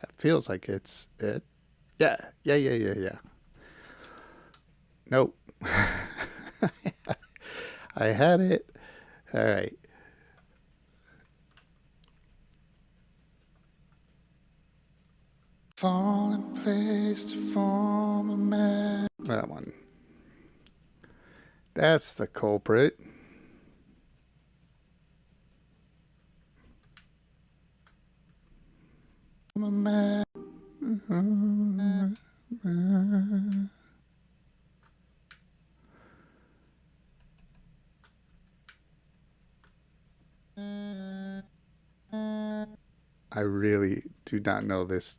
That feels like it's it. Yeah. Nope. I had it. All right. fall in place to form a That one. That's the culprit. I really do not know this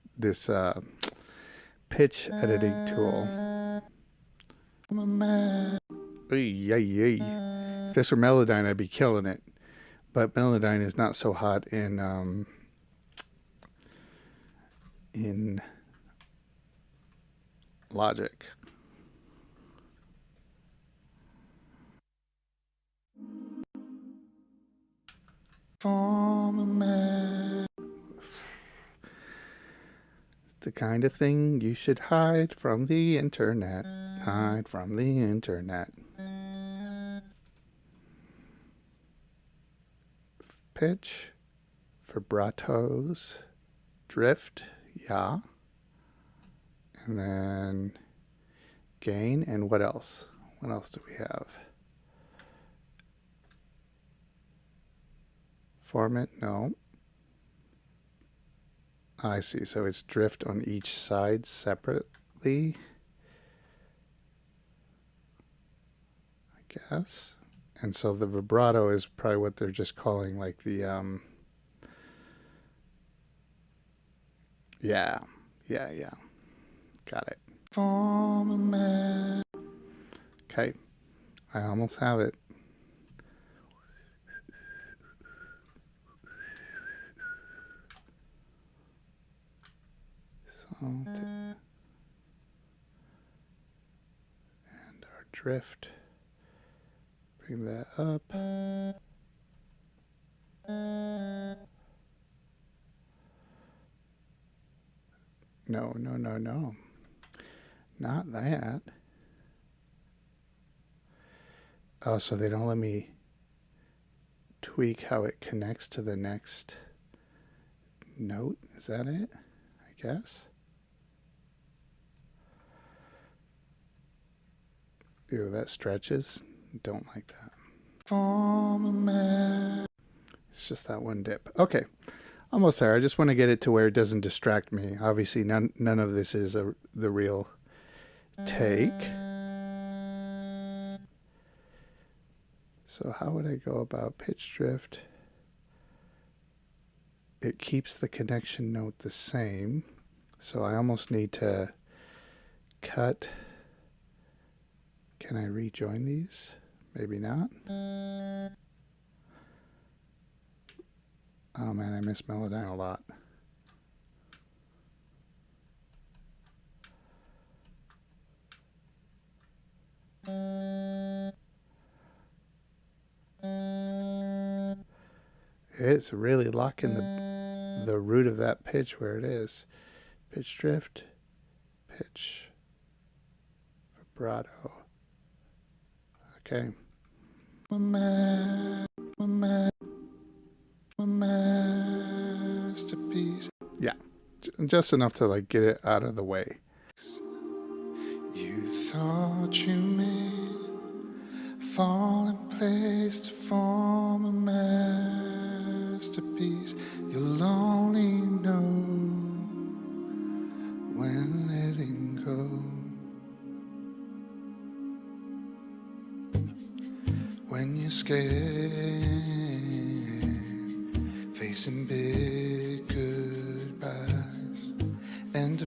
pitch editing tool. If this were Melodyne, I'd be killing it. But Melodyne is not so hot in Logic. Former man. It's the kind of thing you should hide from the internet. Hide from the internet. Pitch, vibratos, drift, yeah. And then gain, and what else? What else do we have? Format, no. I see, so it's drift on each side separately, I guess. And so the vibrato is probably what they're just calling like the, yeah. Got it. Former man. Okay, I almost have it. And our drift, bring that up. No, not that. Oh, so they don't let me tweak how it connects to the next note. Is that it? I guess. Ew, that stretches. Don't like that. Former man. It's just that one dip. Okay, almost there. I just want to get it to where it doesn't distract me. Obviously, none of this is the real take. So how would I go about pitch drift? It keeps the connection note the same. So I almost need to cut. Can I rejoin these? Maybe not. Oh man, I miss Melodyne a lot. It's really locking the root of that pitch where it is. Pitch drift, pitch, vibrato. Okay. Masterpiece. Yeah, just enough to like get it out of the way. You thought you made fall in place to form a masterpiece. You'll only know when letting go. When you're scared, facing big goodbyes, and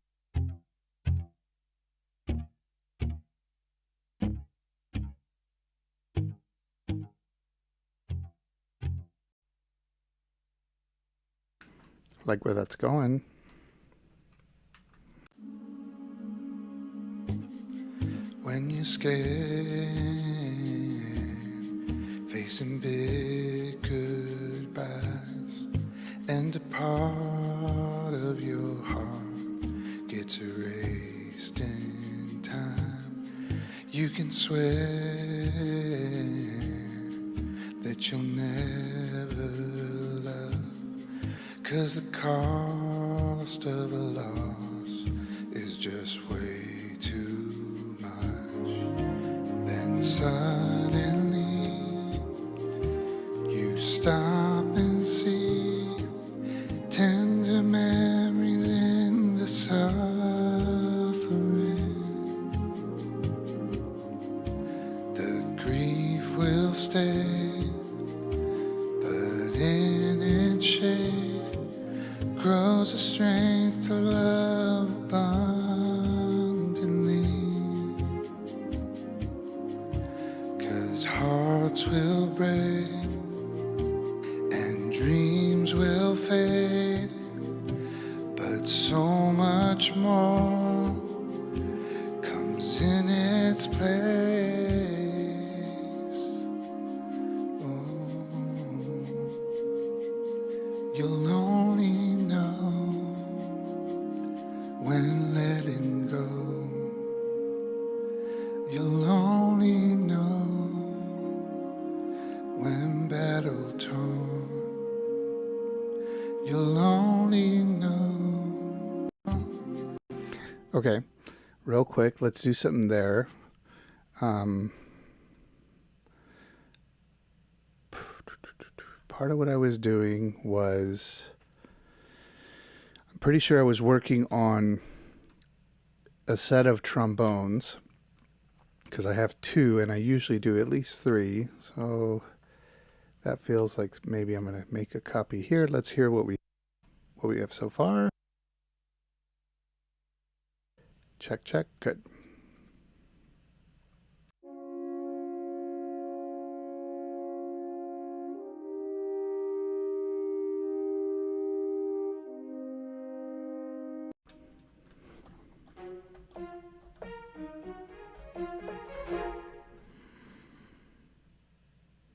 Like where that's going. when you're scared, facing big goodbyes, and a part of your heart gets erased in time, you can swear that you'll never love, 'cause the cost of a loss is just way too much. Then suddenly you stop and see tender memories in the suffering. The grief will stay, but in its shade grow strength to love abundantly. 'Cause hearts will break and dreams will fade, but so much more comes in its place. Oh, you'll only know when letting go. You'll only know when battle torn. You'll only know. Okay, real quick, let's do something there. Part of what I was doing was, I'm pretty sure I was working on a set of trombones, because I have two and I usually do at least three. So that feels like maybe I'm going to make a copy here. Let's hear what we have so far. Check, check. Good.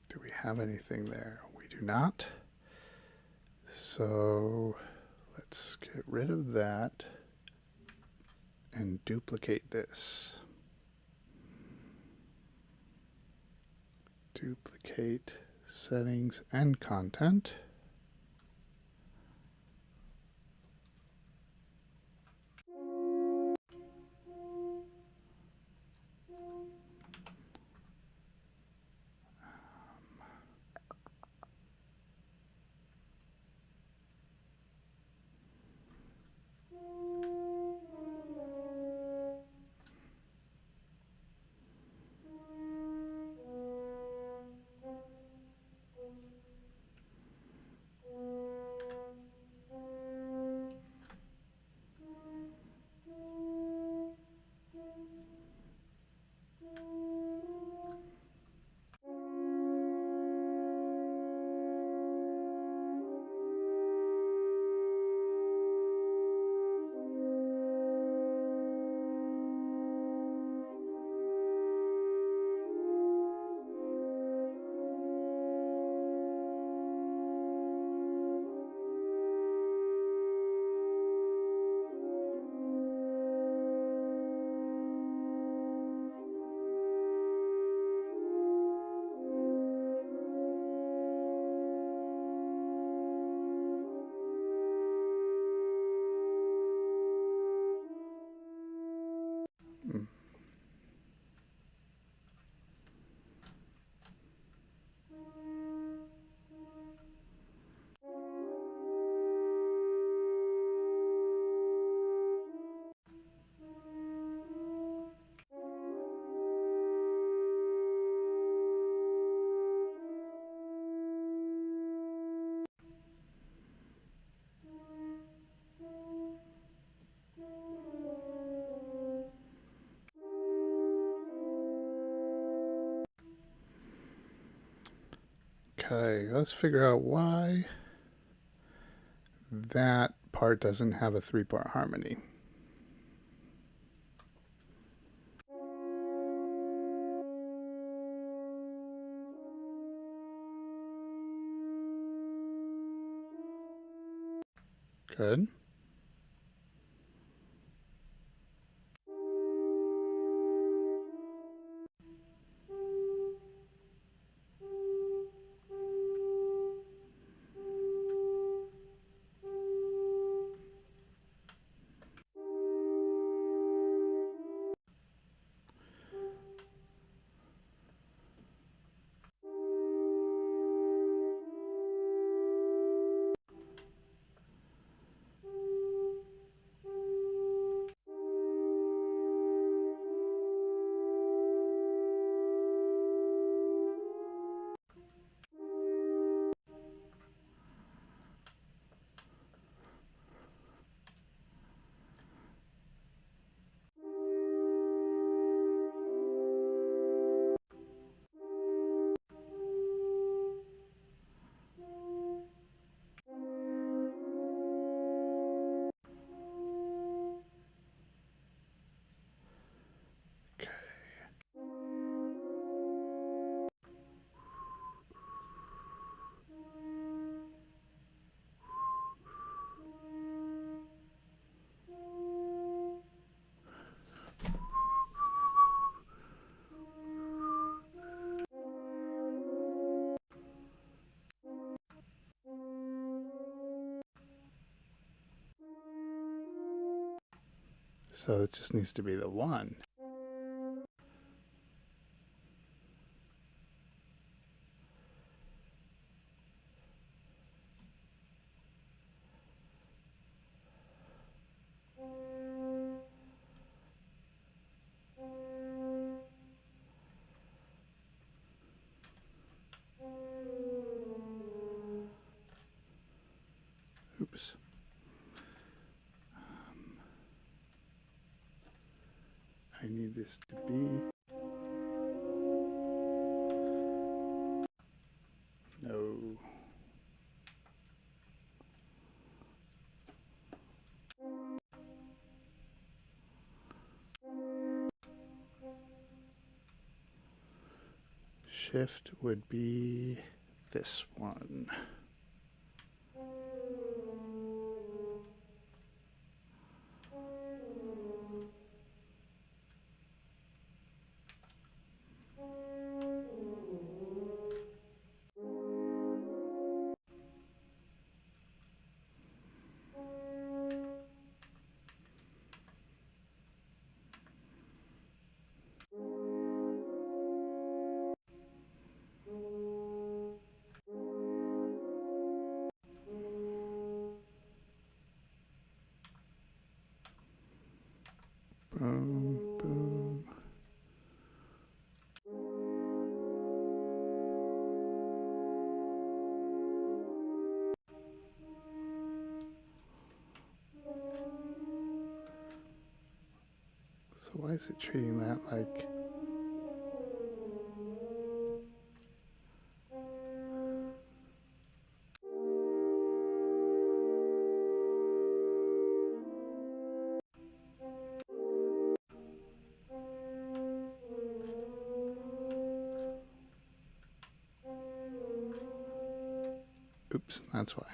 Do we have anything there? We do not. So let's get rid of that and duplicate this. Duplicate settings and content. Okay, let's figure out why that part doesn't have a 3-part harmony. Good. So it just needs to be the 1. Oops. I need this to be... No. Shift would be this one. Boom, boom. So why is it treating that like... Oops, that's why.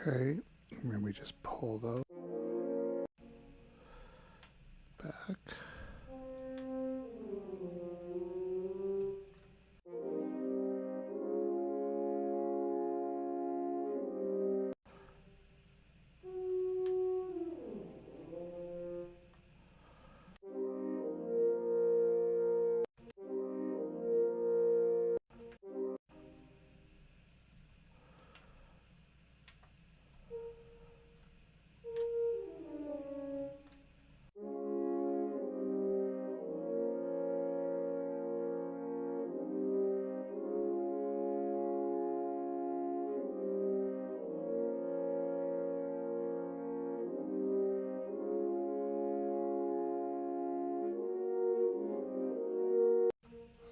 Okay, and then we just pull those back.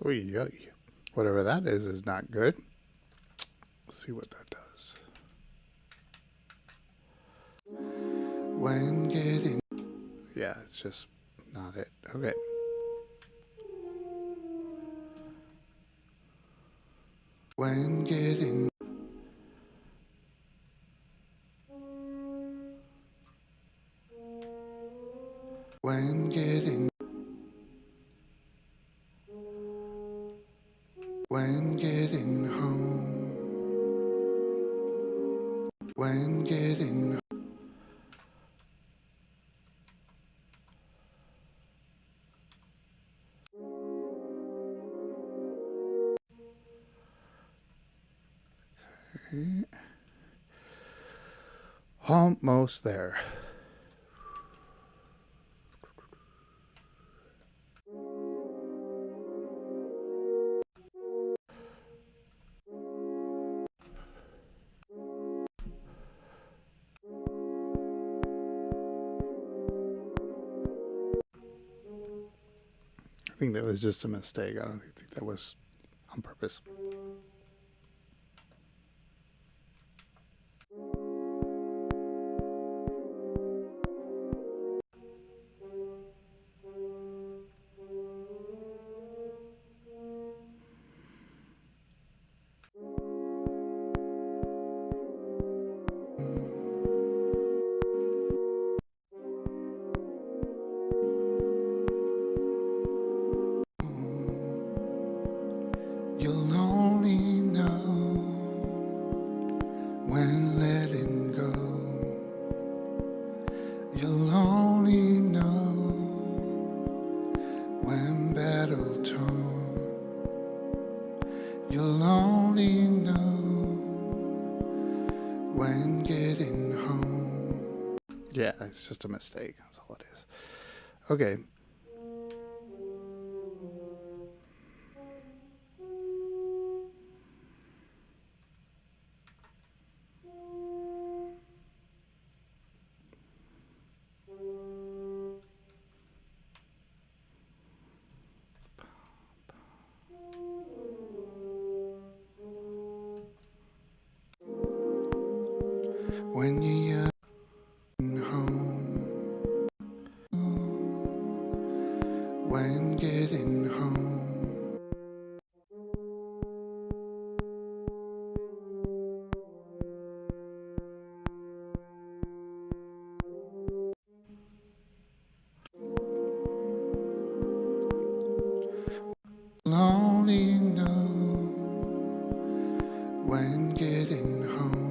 Oy, oy. Whatever that is not good. Let's see what that does. When getting Yeah, it's just not it. Okay. when getting when getting when getting home, when getting Okay. Almost there. I think that was just a mistake. I don't think that was on purpose. you'll only know when letting go. You'll only know when battle torn. You'll only know when getting home. Yeah, it's just a mistake. That's all it is. Okay. When you're home, when getting home, only know when getting home.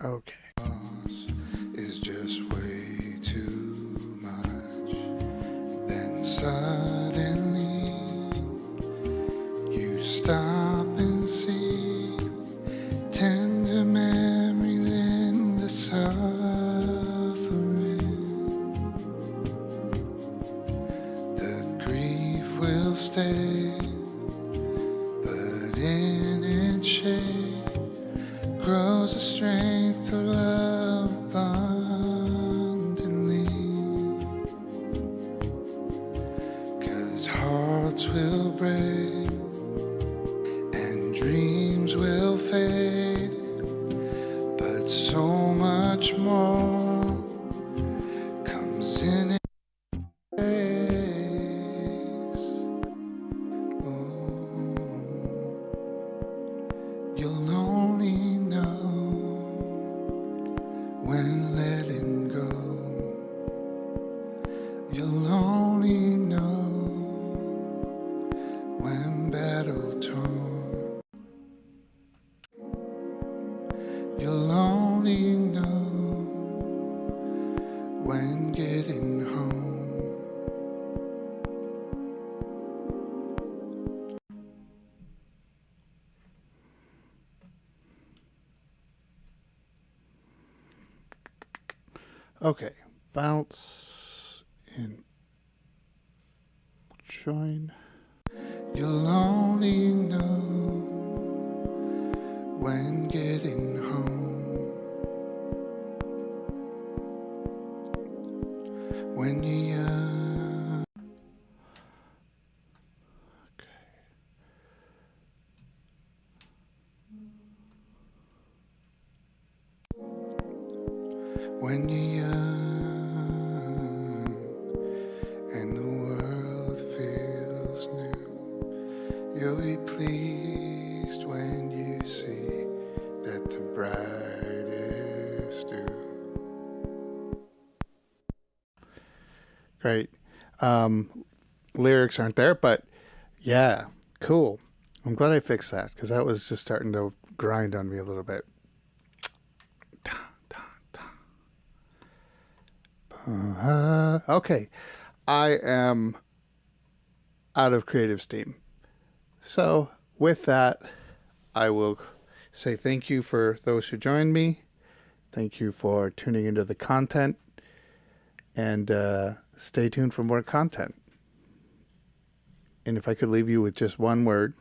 Okay. Is just way too much. Then suddenly you stop and see tender memories in the suffering. The grief will stay, but in its shade grows the strength to love abundantly. 'Cause hearts will break and dreams will fade, but so much more comes in its place. Oh, you'll only know when letting go. You'll only know when battle torn. You'll only know when getting home. Okay. Bounce and join. You'll only know when getting home. When you're young. Okay. When you're young and the world feels new, you'll be pleased when you see that the bride is due. Great. Lyrics aren't there, but yeah, cool. I'm glad I fixed that because that was just starting to grind on me a little bit. Okay. I am out of creative steam. So, with that, I will say thank you for those who joined me. Thank you for tuning into the content. And stay tuned for more content. And if I could leave you with just one word,